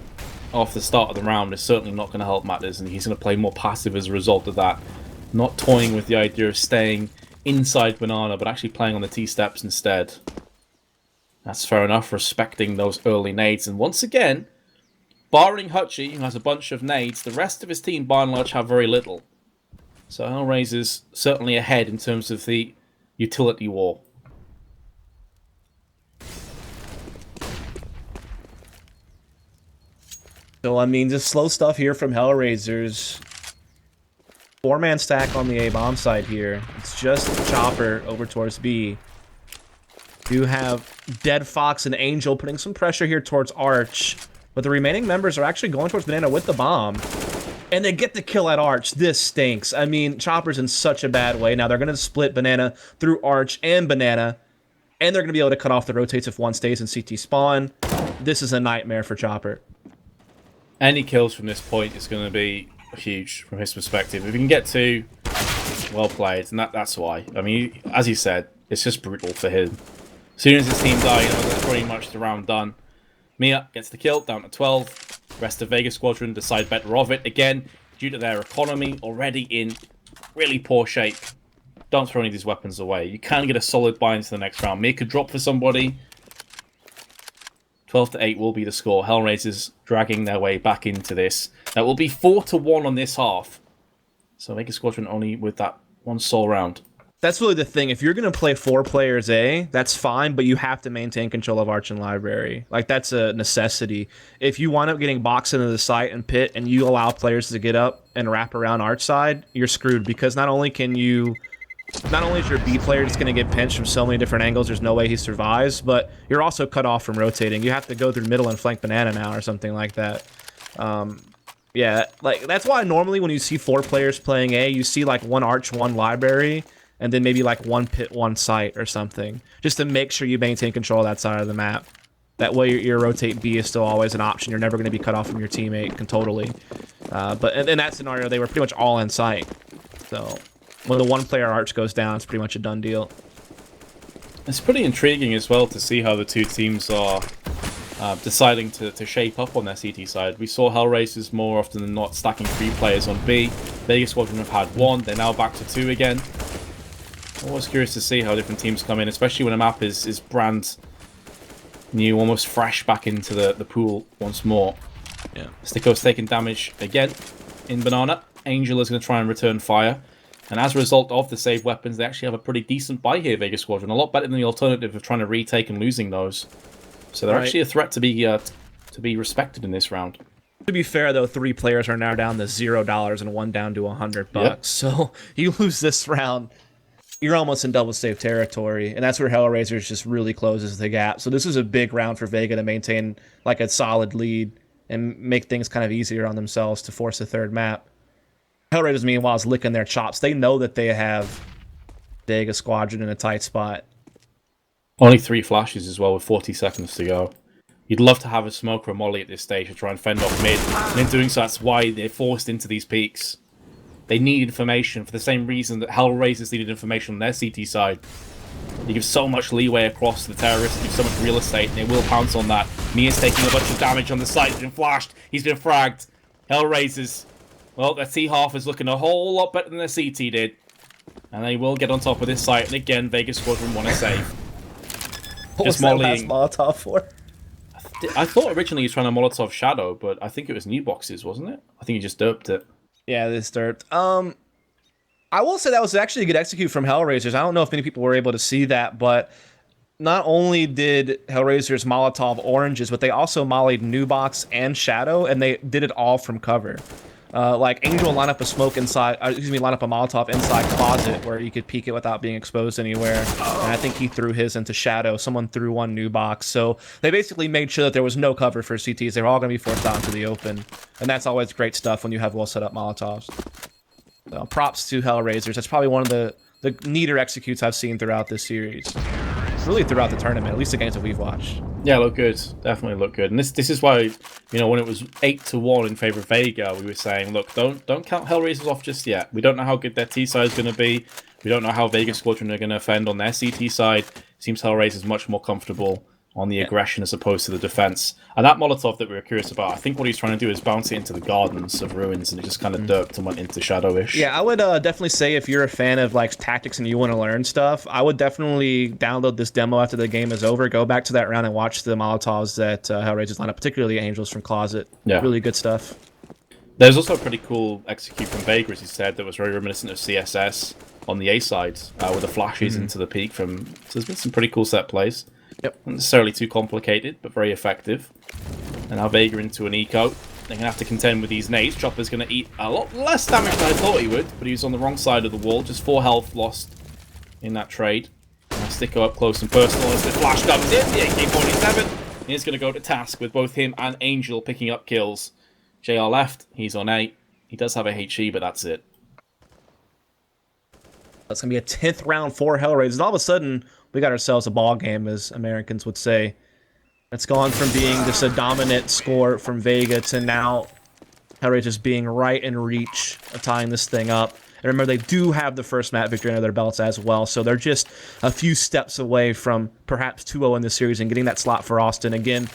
off the start of the round is certainly not going to help matters, and he's going to play more passive as a result of that. Not toying with the idea of staying inside Banana, but actually playing on the T-steps instead. That's fair enough, respecting those early nades. And once again, barring Hutchie, who has a bunch of nades, the rest of his team, by and large, have very little. So Hellraisers certainly ahead in terms of the utility war. So, I mean, just slow stuff here from Hellraisers. 4-man stack on the A-bomb side here. It's just Chopper over towards B. You have Dead Fox and Angel putting some pressure here towards Arch. But the remaining members are actually going towards Banana with the bomb. And they get the kill at Arch. This stinks. I mean, Chopper's in such a bad way. Now, they're going to split Banana through Arch and Banana. And they're going to be able to cut off the rotates if one stays in CT spawn. This is a nightmare for Chopper. Any kills from this point is going to be huge from his perspective. If he can get 2, well played, and that's why. I mean, as you said, it's just brutal for him. As soon as his team die, you know, that's pretty much the round done. Mia gets the kill, down to 12. Rest of Vega Squadron decide better of it. Again, due to their economy already in really poor shape. Don't throw any of these weapons away. You can get a solid buy into the next round. Mia could drop for somebody. 12-8 will be the score. Hellraisers dragging their way back into this. That will be 4-1 on this half. So Vega Squadron only with that one sole round. That's really the thing. If you're going to play 4 players A, that's fine, but you have to maintain control of Arch and Library. Like, that's a necessity. If you wind up getting boxed into the site and pit and you allow players to get up and wrap around Arch side, you're screwed, because not only is your B player just going to get pinched from so many different angles, there's no way he survives, but you're also cut off from rotating. You have to go through middle and flank Banana now or something like that. Yeah, like, that's why normally when you see 4 players playing A, you see like 1 Arch, 1 Library, and then maybe like 1 pit, 1 site or something, just to make sure you maintain control of that side of the map. That way your rotate B is still always an option. You're never going to be cut off from your teammate totally. But in that scenario, they were pretty much all in sight. So when the 1-player Arch goes down, it's pretty much a done deal. It's pretty intriguing as well to see how the two teams are deciding to shape up on their CT side. We saw Hellraisers more often than not stacking 3 players on B. Vega Squadron have had 1. They're now back to 2 again. Always curious to see how different teams come in, especially when a map is brand new, almost fresh back into the pool once more. Yeah. Sticko's taking damage again in Banana. Angel is going to try and return fire. And as a result of the saved weapons, they actually have a pretty decent buy here, Vega Squadron. A lot better than the alternative of trying to retake and losing those. So they're actually a threat to be respected in this round. To be fair, though, 3 players are now down to $0 and 1 down to $100. Yep. So you lose this round, you're almost in double save territory, and that's where Hellraisers just really closes the gap. So this is a big round for Vega to maintain like a solid lead and make things kind of easier on themselves to force a third map. Hellraisers, meanwhile, is licking their chops. They know that they have Vega Squadron in a tight spot. Only 3 flashes as well with 40 seconds to go. You'd love to have a smoke or a molly at this stage to try and fend off mid, and in doing so, that's why they're forced into these peaks. They need information for the same reason that Hellraisers needed information on their CT side. You give so much leeway across the terrorists, you give so much real estate, and they will pounce on that. Mia's taking a bunch of damage on the side. He's been flashed. He's been fragged. Hellraisers, well, their T-half is looking a whole lot better than their CT did. And they will get on top of this site, and again, Vega Squadron want to save. What was that last Molotov for? I thought originally he was trying to Molotov Shadow, but I think it was new boxes, wasn't it? I think he just derped it. Yeah, this derped. I will say that was actually a good execute from Hellraisers. I don't know if many people were able to see that, but not only did Hellraisers Molotov oranges, but they also mollied new box and Shadow, and they did it all from cover. Like Angel line up a smoke inside, line up a Molotov inside closet where you could peek it without being exposed anywhere. And I think he threw his into Shadow. Someone threw one new box. So they basically made sure that there was no cover for CTs. They were all going to be forced out into the open. And that's always great stuff when you have well set up Molotovs. So props to Hellraisers. That's probably one of the neater executes I've seen throughout this series. Really throughout the tournament, at least the games that we've watched. Yeah, look good. Definitely look good. And this is why, you know, when it was 8-1 in favor of Vega, we were saying, look, don't count Hellraisers off just yet. We don't know how good their T side is going to be. We don't know how Vega Squadron are going to offend on their CT side. Seems Hellraisers much more comfortable on the aggression as opposed to the defense. And that Molotov that we were curious about, I think what he's trying to do is bounce it into the gardens of ruins, and it just kind of derped and went into Shadowish. Yeah, I would definitely say if you're a fan of like tactics and you want to learn stuff, I would definitely download this demo after the game is over, go back to that round and watch the Molotovs that Hellraisers line up, particularly Angels from Closet. Yeah. Really good stuff. There's also a pretty cool execute from Vega, as he said, that was very reminiscent of CSS on the A side, with the flashes into the peak from... So there's been some pretty cool set plays. Yep. Not necessarily too complicated, but very effective. And now Vega into an eco. They're going to have to contend with these nades. Chopper's going to eat a lot less damage than I thought he would, but he was on the wrong side of the wall. Just 4 health lost in that trade. Now Sticko up close and personal as the flash comes in. The AK-47 is going to go to task with both him and Angel picking up kills. JR left. He's on 8. He does have a HE, but that's it. That's going to be a 10th round for Hellraisers. All of a sudden, we got ourselves a ball game, as Americans would say. It's gone from being just a dominant score from Vega to now Hellraisers being right in reach of tying this thing up. And remember, they do have the first map victory under their belts as well, so they're just a few steps away from perhaps 2-0 in this series and getting that slot for Austin. Again,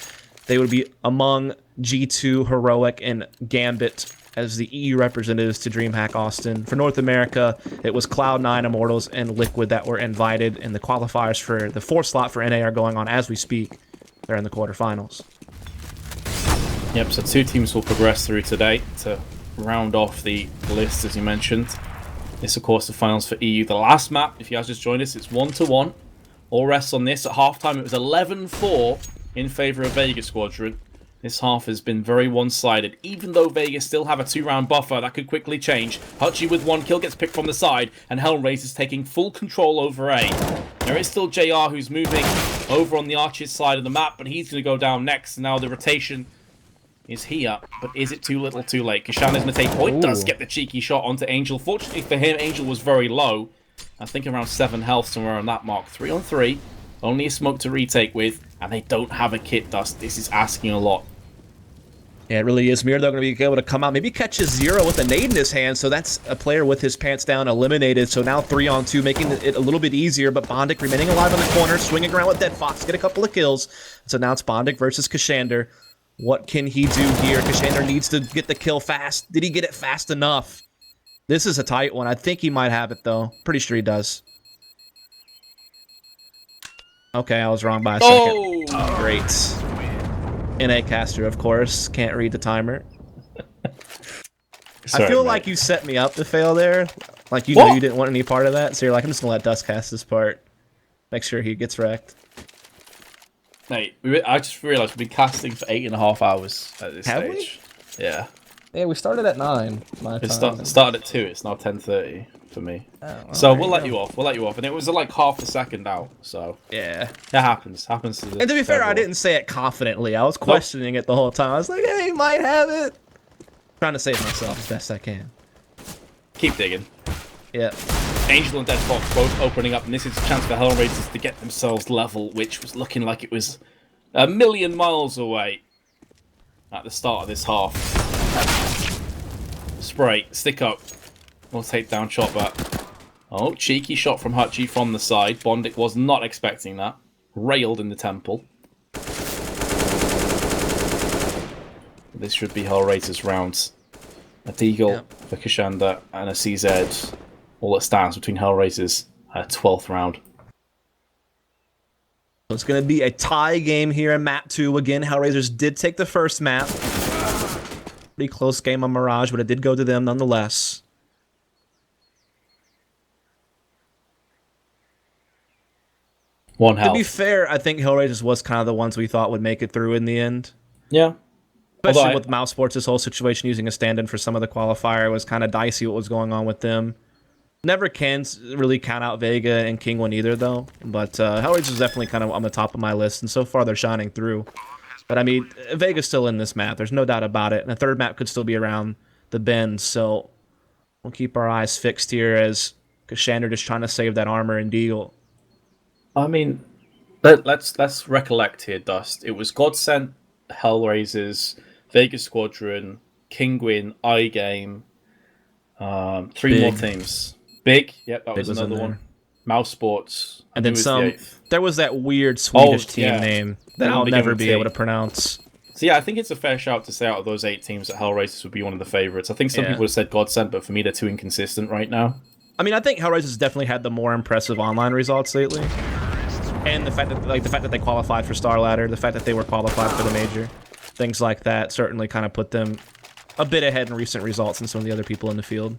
they would be among G2, Heroic, and Gambit as the EU representatives to DreamHack Austin. For North America, it was Cloud9, Immortals, and Liquid that were invited, and the qualifiers for the 4th slot for NA are going on as we speak. They're in the quarterfinals. Yep, so 2 teams will progress through today to round off the list, as you mentioned. This, of course, the finals for EU. The last map, if you guys just joined us, it's 1-1. All rests on this. At halftime, it was 11-4 in favor of Vega Squadron. This half has been very one-sided. Even though Vegas still have a 2-round buffer, that could quickly change. Hutchie with 1 kill gets picked from the side, and Hellraisers taking full control over A. There is still JR who's moving over on the Archer's side of the map, but he's going to go down next. Now the rotation is here, but is it too little too late? Kashan is going to take point. Ooh. Does get the cheeky shot onto Angel. Fortunately for him, Angel was very low. I think around 7 health, somewhere on that mark. 3 on 3. Only a smoke to retake with, and they don't have a kit dust. This is asking a lot. Yeah, it really is. Mir, though, going to be able to come out, maybe catch a 0 with a nade in his hand, so that's a player with his pants down eliminated. So now 3 on 2, making it a little bit easier, but Bondic remaining alive on the corner, swinging around with Dead Fox, get a couple of kills. So now it's Bondic versus Kashander. What can he do here? Kashander needs to get the kill fast. Did he get it fast enough? This is a tight one. I think he might have it, though. Pretty sure he does. Okay, I was wrong by a second. Oh, great. NA caster, of course. Can't read the timer. Sorry, I feel mate. like you set me up to fail there. Like, you What? know you didn't want any part of that, so you're like, I'm just gonna let Dust cast this part. Make sure he gets wrecked. Mate, I just realised we've been casting for 8.5 hours at this Have stage. Yeah. Yeah, we started at 9. It started at 2, it's now 10:30 for me. Oh, So we'll let you off, and it was like half a second out, so... Yeah. It happens to the... And to be fair, I didn't say it confidently. I was questioning it the whole time. I was like, hey, he might have it. Trying to save myself as best I can. Keep digging. Yeah. Angel and Dead Fox both opening up, and this is a chance for Hellraisers to get themselves level, which was looking like it was a million miles away at the start of this half. Spray, stick up. We'll take down shot, but... Oh, cheeky shot from Hutchie from the side. Bondic was not expecting that. Railed in the temple. This should be Hellraisers rounds. A Deagle, a Kashanda, and a CZ. All that stands between Hellraisers at 12th round. So it's going to be a tie game here in map 2. Again, Hellraisers did take the first map. Pretty close game on Mirage, but it did go to them nonetheless. One health. To be fair, I think Hellraisers was kind of the ones we thought would make it through in the end. Yeah. Especially with Mouse Sports, this whole situation using a stand-in for some of the qualifier was kind of dicey what was going on with them. Never can really count out Vega and Kingwin either, though. But Hellraisers is definitely kind of on the top of my list, and so far they're shining through. But I mean, Vega's still in this map. There's no doubt about it. And the third map could still be around the bend, so we'll keep our eyes fixed here as Kashander just trying to save that armor and deal. I mean, let's recollect here, Dust. It was Godsent, Hellraisers, Vega Squadron, Kingwin, iGame, 3 more teams. Big, yep, that was another one. Mouse Sports, and then some. There was that weird Swedish team name that I'll never be able to pronounce. So yeah, I think it's a fair shout to say out of those 8 teams that Hellraisers would be one of the favorites. I think some people have said Godsent, but for me they're too inconsistent right now. I mean, I think Hellraisers definitely had the more impressive online results lately, and the fact that they qualified for Star Ladder, the fact that they were qualified for the major, things like that certainly kind of put them a bit ahead in recent results than some of the other people in the field.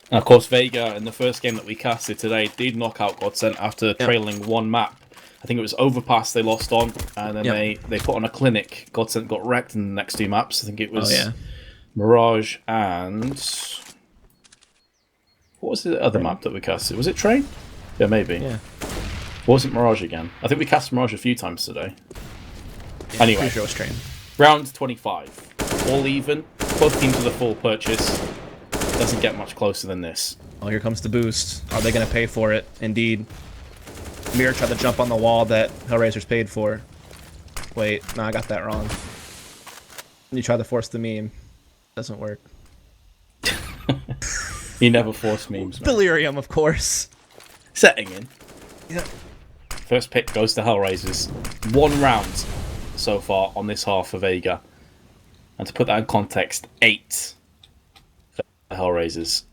And of course, Vega, in the first game that we casted today, did knock out Godsent after trailing 1 map. I think it was Overpass they lost on, and then they put on a clinic. Godsent got wrecked in the next 2 maps. I think it was Mirage and... What was the other map that we casted? Was it Train? Yeah, maybe. Yeah. Wasn't Mirage again? I think we cast Mirage a few times today. Yeah, anyway, pretty sure it was Train. Round 25. All even. Both teams with a full purchase. Doesn't get much closer than this. Oh, here comes the boost. Are they going to pay for it? Indeed. Mirror tried to jump on the wall that Hellraisers paid for. Wait, no, I got that wrong. You try to force the meme. Doesn't work. You never force memes, man. Delirium, of course. Setting in. Yeah. First pick goes to Hellraisers. 1 round so far on this half for Vega. And to put that in context, 8 for Hellraisers.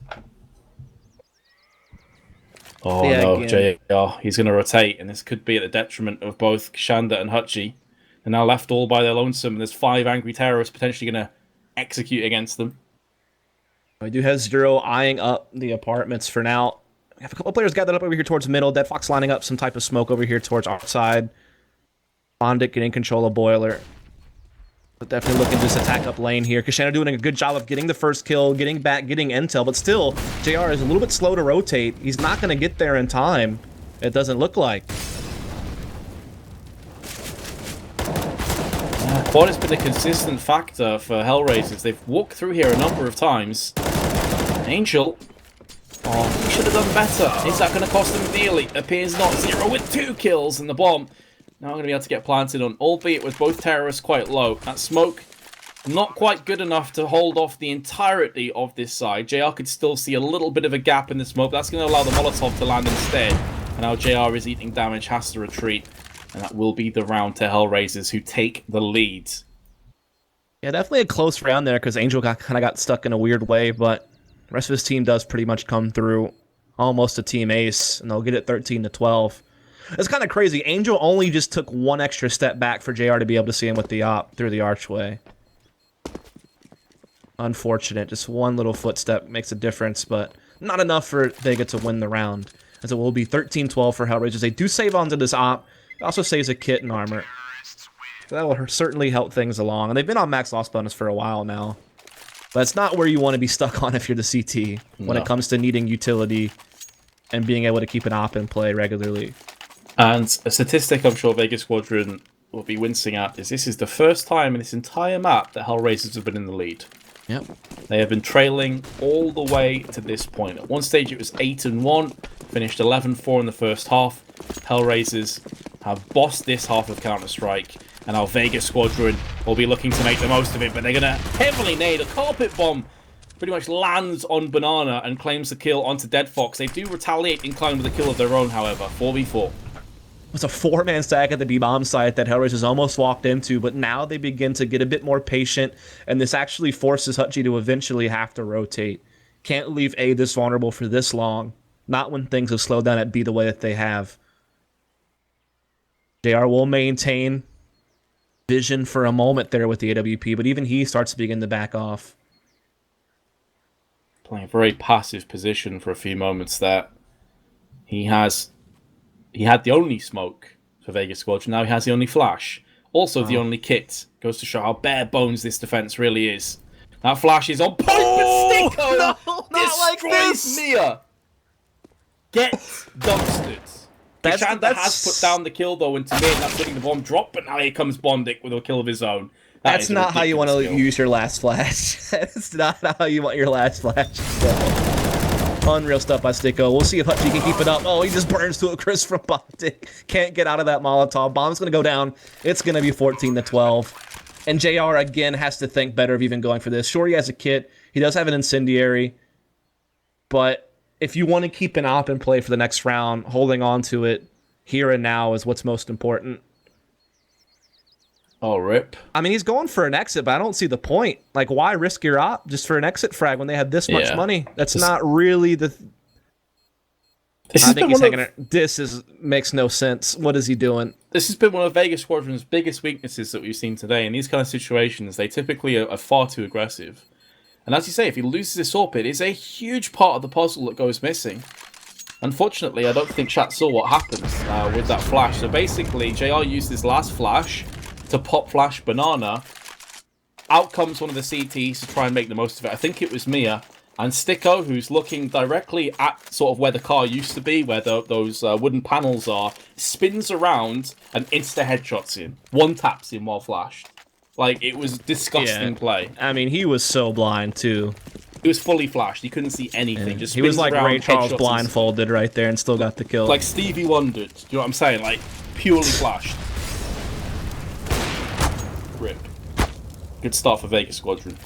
Oh no, JR. He's going to rotate, and this could be at the detriment of both Kashanda and Hutchie. They're now left all by their lonesome, and there's 5 angry terrorists potentially going to execute against them. We do have Zero eyeing up the apartments for now. We have a couple players gathered up over here towards the middle. Dead Fox lining up some type of smoke over here towards our side. Bondic getting control of Boiler. But definitely looking to just attack up lane here. Kashana doing a good job of getting the first kill, getting back, getting intel. But still, JR is a little bit slow to rotate. He's not going to get there in time. It doesn't look like. Quad has been a consistent factor for Hellraisers. They've walked through here a number of times. Angel. Oh, he should have done better. Is that going to cost them dearly? Appears not. Zero with 2 kills and the bomb. Now I'm going to be able to get planted on, albeit with both terrorists quite low. That smoke, not quite good enough to hold off the entirety of this side. JR could still see a little bit of a gap in the smoke. That's going to allow the Molotov to land instead. And now JR is eating damage, has to retreat. And that will be the round to Hellraisers, who take the lead. Yeah, definitely a close round there, because Angel kind of got stuck in a weird way, but the rest of his team does pretty much come through almost a team ace, and they'll get it 13-12. It's kind of crazy. Angel only just took one extra step back for JR to be able to see him with the op through the archway. Unfortunate. Just one little footstep makes a difference, but not enough for Vega to win the round. As it will be 13-12 for Hellraisers. They do save onto this op. It also saves a kit and armor. So that will certainly help things along. And they've been on max loss bonus for a while now. But it's not where you want to be stuck on if you're the CT when it comes to needing utility and being able to keep an op in play regularly. And a statistic I'm sure Vega Squadron will be wincing at is this is the first time in this entire map that Hellraisers have been in the lead. Yep. They have been trailing all the way to this point. At one stage it was 8-1, finished 11-4 in the first half. Hellraisers have bossed this half of Counter-Strike, and our Vega Squadron will be looking to make the most of it, but they're going to heavily nade. A carpet bomb pretty much lands on Banana and claims the kill onto Dead Fox. They do retaliate in kind with a kill of their own, however. 4v4. It's a 4-man stack at the B-bomb site that Hellraisers almost walked into, but now they begin to get a bit more patient, and this actually forces Hutchie to eventually have to rotate. Can't leave A this vulnerable for this long. Not when things have slowed down at B the way that they have. JR will maintain vision for a moment there with the AWP, but even he starts to begin to back off. Playing a very passive position for a few moments there. He had the only smoke for Vega Squadron. Now he has the only flash. Also the only kit. Goes to show how bare bones this defense really is. That flash is on point, but Sticko no, not like this. Mia. Get dumpstered. Kashanda has put down the kill though into mid. That's letting the bomb drop, but now here comes Bondic with a kill of his own. That's not how you want to use your last flash. That's not how you want your last flash. Unreal stuff by Sticko. We'll see if Hutchie can keep it up. Oh, he just burns to a crisp from Bondic. Can't get out of that Molotov. Bomb's going to go down. It's going to be 14-12. And JR, again, has to think better of even going for this. Sure, he has a kit. He does have an incendiary. But if you want to keep an op in play for the next round, holding on to it here and now is what's most important. Oh, rip. I mean, he's going for an exit, but I don't see the point. Like, why risk your op just for an exit frag when they have this much money? That's not really the... I think he's taking it. This makes no sense. What is he doing? This has been one of Vega Squadron's biggest weaknesses that we've seen today. In these kind of situations, they typically are far too aggressive. And as you say, if he loses this AWP, it's a huge part of the puzzle that goes missing. Unfortunately, I don't think chat saw what happened with that flash. So basically, JR used his last flash to pop flash Banana. Out comes one of the CTs to try and make the most of it. I think it was Mia. And Sticko, who's looking directly at sort of where the car used to be, where those wooden panels are, spins around and insta-headshots him. One taps him while flashed. Like, it was disgusting play. I mean, he was so blind, too. He was fully flashed. He couldn't see anything. Yeah. Just he was like around, Ray Charles blindfolded right there and still got the kill. Like Stevie Wondered. Do you know what I'm saying? Like, purely flashed. Rip. Good start for Vega Squadron.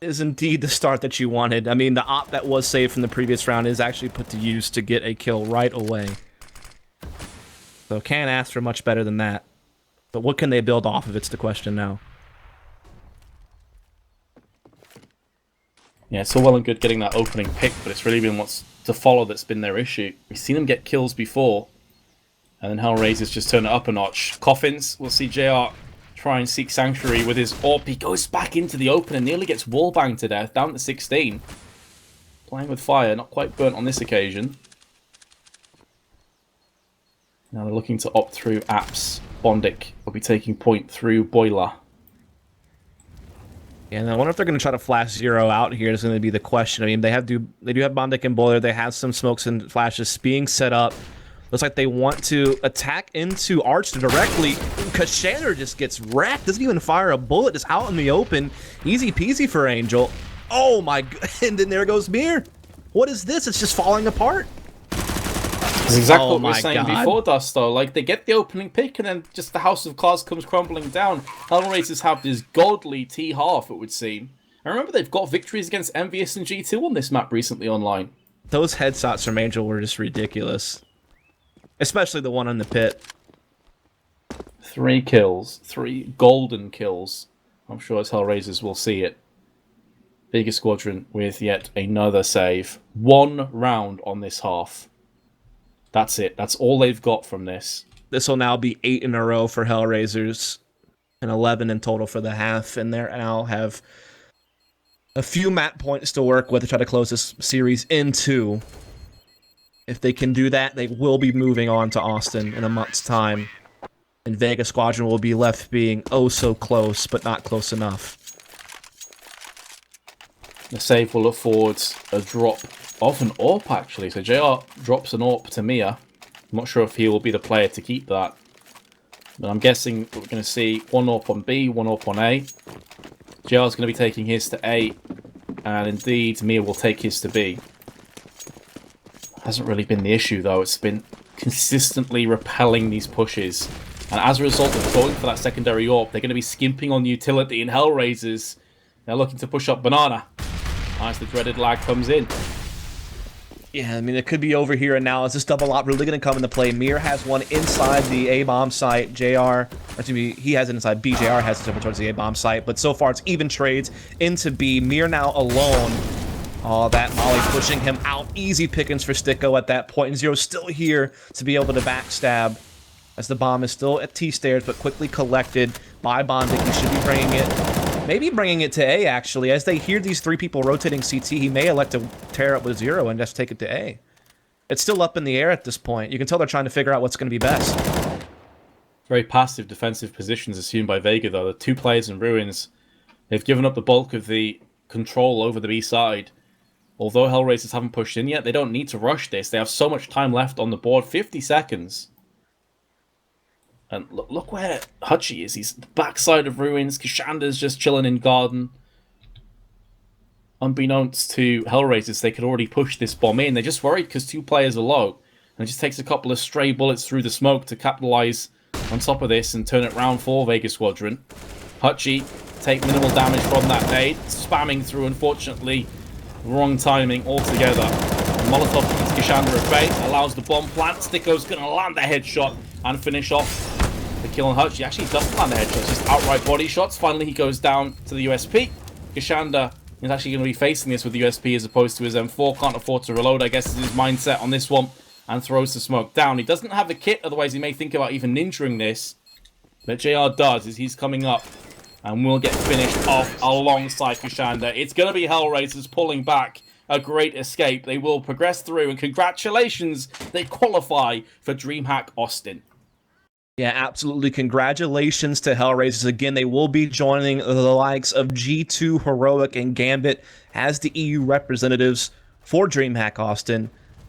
Is indeed the start that you wanted. I mean, the op that was saved from the previous round is actually put to use to get a kill right away. So can't ask for much better than that. But what can they build off of? It's the question now. Yeah, it's all well and good getting that opening pick, but it's really been what's to follow that's been their issue. We've seen them get kills before, and then Hellraisers just turn it up a notch. Coffins, we'll see JR try and seek sanctuary with his AWP. He goes back into the open and nearly gets wallbanged to death, down to 16. Playing with fire, not quite burnt on this occasion. Now they're looking to opt through apps. Bondic will be taking point through Boiler. Yeah, and I wonder if they're going to try to flash zero out here is going to be the question. I mean, they do have Bondic and Boiler. They have some smokes and flashes being set up. Looks like they want to attack into Arch directly. Kashander just gets wrecked. Doesn't even fire a bullet. Just out in the open. Easy peasy for Angel. Oh my god. And then there goes Mir. What is this? It's just falling apart. That's exactly what we were saying before, Dust, though. Like, they get the opening pick, and then just the House of Cards comes crumbling down. Hellraisers have this godly T-half, it would seem. I remember they've got victories against Envious and G2 on this map recently online. Those headshots from Angel were just ridiculous. Especially the one on the pit. 3 kills. 3 golden kills. I'm sure as Hellraisers will see it. Vega Squadron with yet another save. 1 round on this half. That's it. That's all they've got from this. This will now be 8 in a row for Hellraisers and 11 in total for the half. And they now have a few map points to work with to try to close this series in 2. If they can do that, they will be moving on to Austin in a month's time. And Vega Squadron will be left being oh so close, but not close enough. The save will afford a drop of an AWP, actually. So JR drops an AWP to Mia. I'm not sure if he will be the player to keep that. But I'm guessing we're going to see 1 AWP on B, 1 AWP on A. JR is going to be taking his to A. And indeed, Mia will take his to B. Hasn't really been the issue, though. It's been consistently repelling these pushes. And as a result of going for that secondary AWP, they're going to be skimping on utility in Hellraisers. They're looking to push up Banana as the dreaded lag comes in. Yeah, I mean, it could be over here and now. Is this double op really going to come into play? Mir has one inside the A-bomb site. He has it inside B. JR has it over towards the A-bomb site. But so far, it's even trades into B. Mir now alone. Oh, that Molly pushing him out. Easy pickings for Sticko at that point. And Zero's still here to be able to backstab. As the bomb is still at T-stairs, but quickly collected by Bondic. He should be bringing it, maybe bringing it to A, actually. As they hear these 3 people rotating CT, he may elect to tear up with Zero and just take it to A. It's still up in the air at this point. You can tell they're trying to figure out what's going to be best. Very passive defensive positions assumed by Vega, though. The 2 players in Ruins, they've given up the bulk of the control over the B side. Although Hellraisers haven't pushed in yet, they don't need to rush this. They have so much time left on the board, 50 seconds. And look where Hutchie is. He's the backside of Ruins. Kashanda's just chilling in Garden. Unbeknownst to Hellraisers, they could already push this bomb in. They're just worried because 2 players are low. And it just takes a couple of stray bullets through the smoke to capitalize on top of this and turn it round for Vega Squadron. Hutchie take minimal damage from that nade. Spamming through, unfortunately. Wrong timing altogether. Molotov keeps Kashanda at bay. Allows the bomb plant. Sticko's going to land a headshot and finish off the kill on Hutchie. Actually doesn't land the headshots, just outright body shots. Finally, he goes down to the USP. Kashanda is actually going to be facing this with the USP as opposed to his M4. Can't afford to reload, I guess, is his mindset on this one. And throws the smoke down. He doesn't have the kit, otherwise he may think about even ninjaing this. But JR does, as he's coming up. And will get finished off alongside Kashanda. It's going to be Hellraisers pulling back. A great escape. They will progress through. And congratulations, they qualify for DreamHack Austin. Yeah, absolutely. Congratulations to Hellraisers. Again, they will be joining the likes of G2, Heroic, and Gambit as the EU representatives for DreamHack Austin.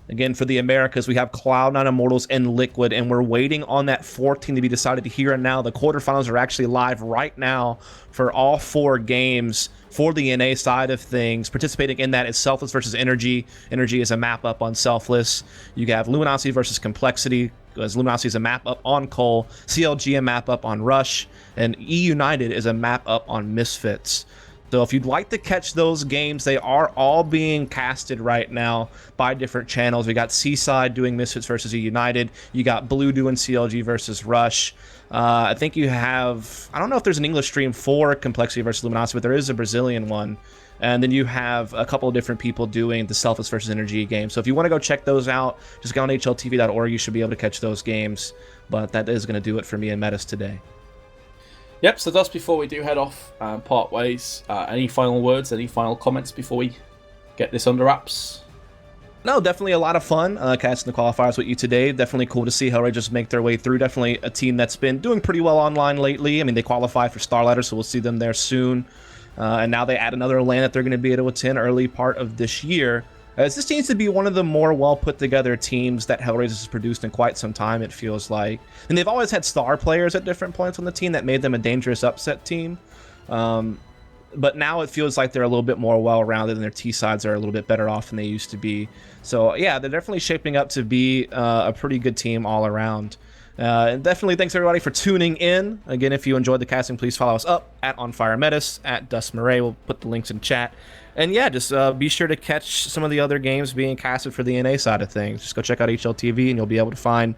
Again, for the Americas, we have Cloud9 Immortals and Liquid, and we're waiting on that 14 to be decided here and now. The quarterfinals are actually live right now for all 4 games for the NA side of things. Participating in that is Selfless versus Energy. Energy is a map up on Selfless. You have Luminosity versus Complexity, as Luminosity is a map up on Cole. CLG a map up on Rush, and E United is a map up on Misfits. So if you'd like to catch those games, they are all being casted right now by different channels. We got Seaside doing Misfits versus E United. You got Blue doing CLG versus Rush. I think you have, I don't know if there's an English stream for Complexity versus Luminosity, but there is a Brazilian one. And then you have a couple of different people doing the Selfless versus Energy game. So if you want to go check those out, just go on hltv.org. You should be able to catch those games. But that is going to do it for me and Metis today. Yep, so just before we do head off and part ways, any final words, any final comments before we get this under wraps? No, definitely a lot of fun casting the qualifiers with you today. Definitely cool to see Hellraisers make their way through. Definitely a team that's been doing pretty well online lately. I mean, they qualified for Starlighter, so we'll see them there soon. And now they add another LAN that they're going to be able to attend early part of this year. As this seems to be one of the more well-put-together teams that Hellraisers has produced in quite some time, it feels like. And they've always had star players at different points on the team that made them a dangerous upset team. But now it feels like they're a little bit more well-rounded and their T-sides are a little bit better off than they used to be. So, yeah, they're definitely shaping up to be a pretty good team all around. And definitely thanks, everybody, for tuning in. Again, if you enjoyed the casting, please follow us up at OnFireMetis, at Dust Murray. We'll put the links in chat. And yeah, just be sure to catch some of the other games being casted for the NA side of things. Just go check out HLTV and you'll be able to find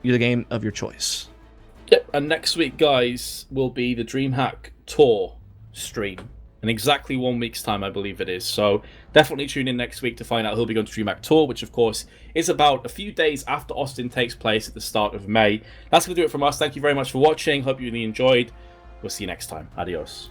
the game of your choice. Yep, and next week, guys, will be the DreamHack Tour stream. in exactly 1 week's time, I believe it is. So definitely tune in next week to find out who'll be going to DreamHack Tour, which of course is about a few days after Austin takes place at the start of May. That's going to do it from us. Thank you very much for watching. Hope you really enjoyed. We'll see you next time. Adios.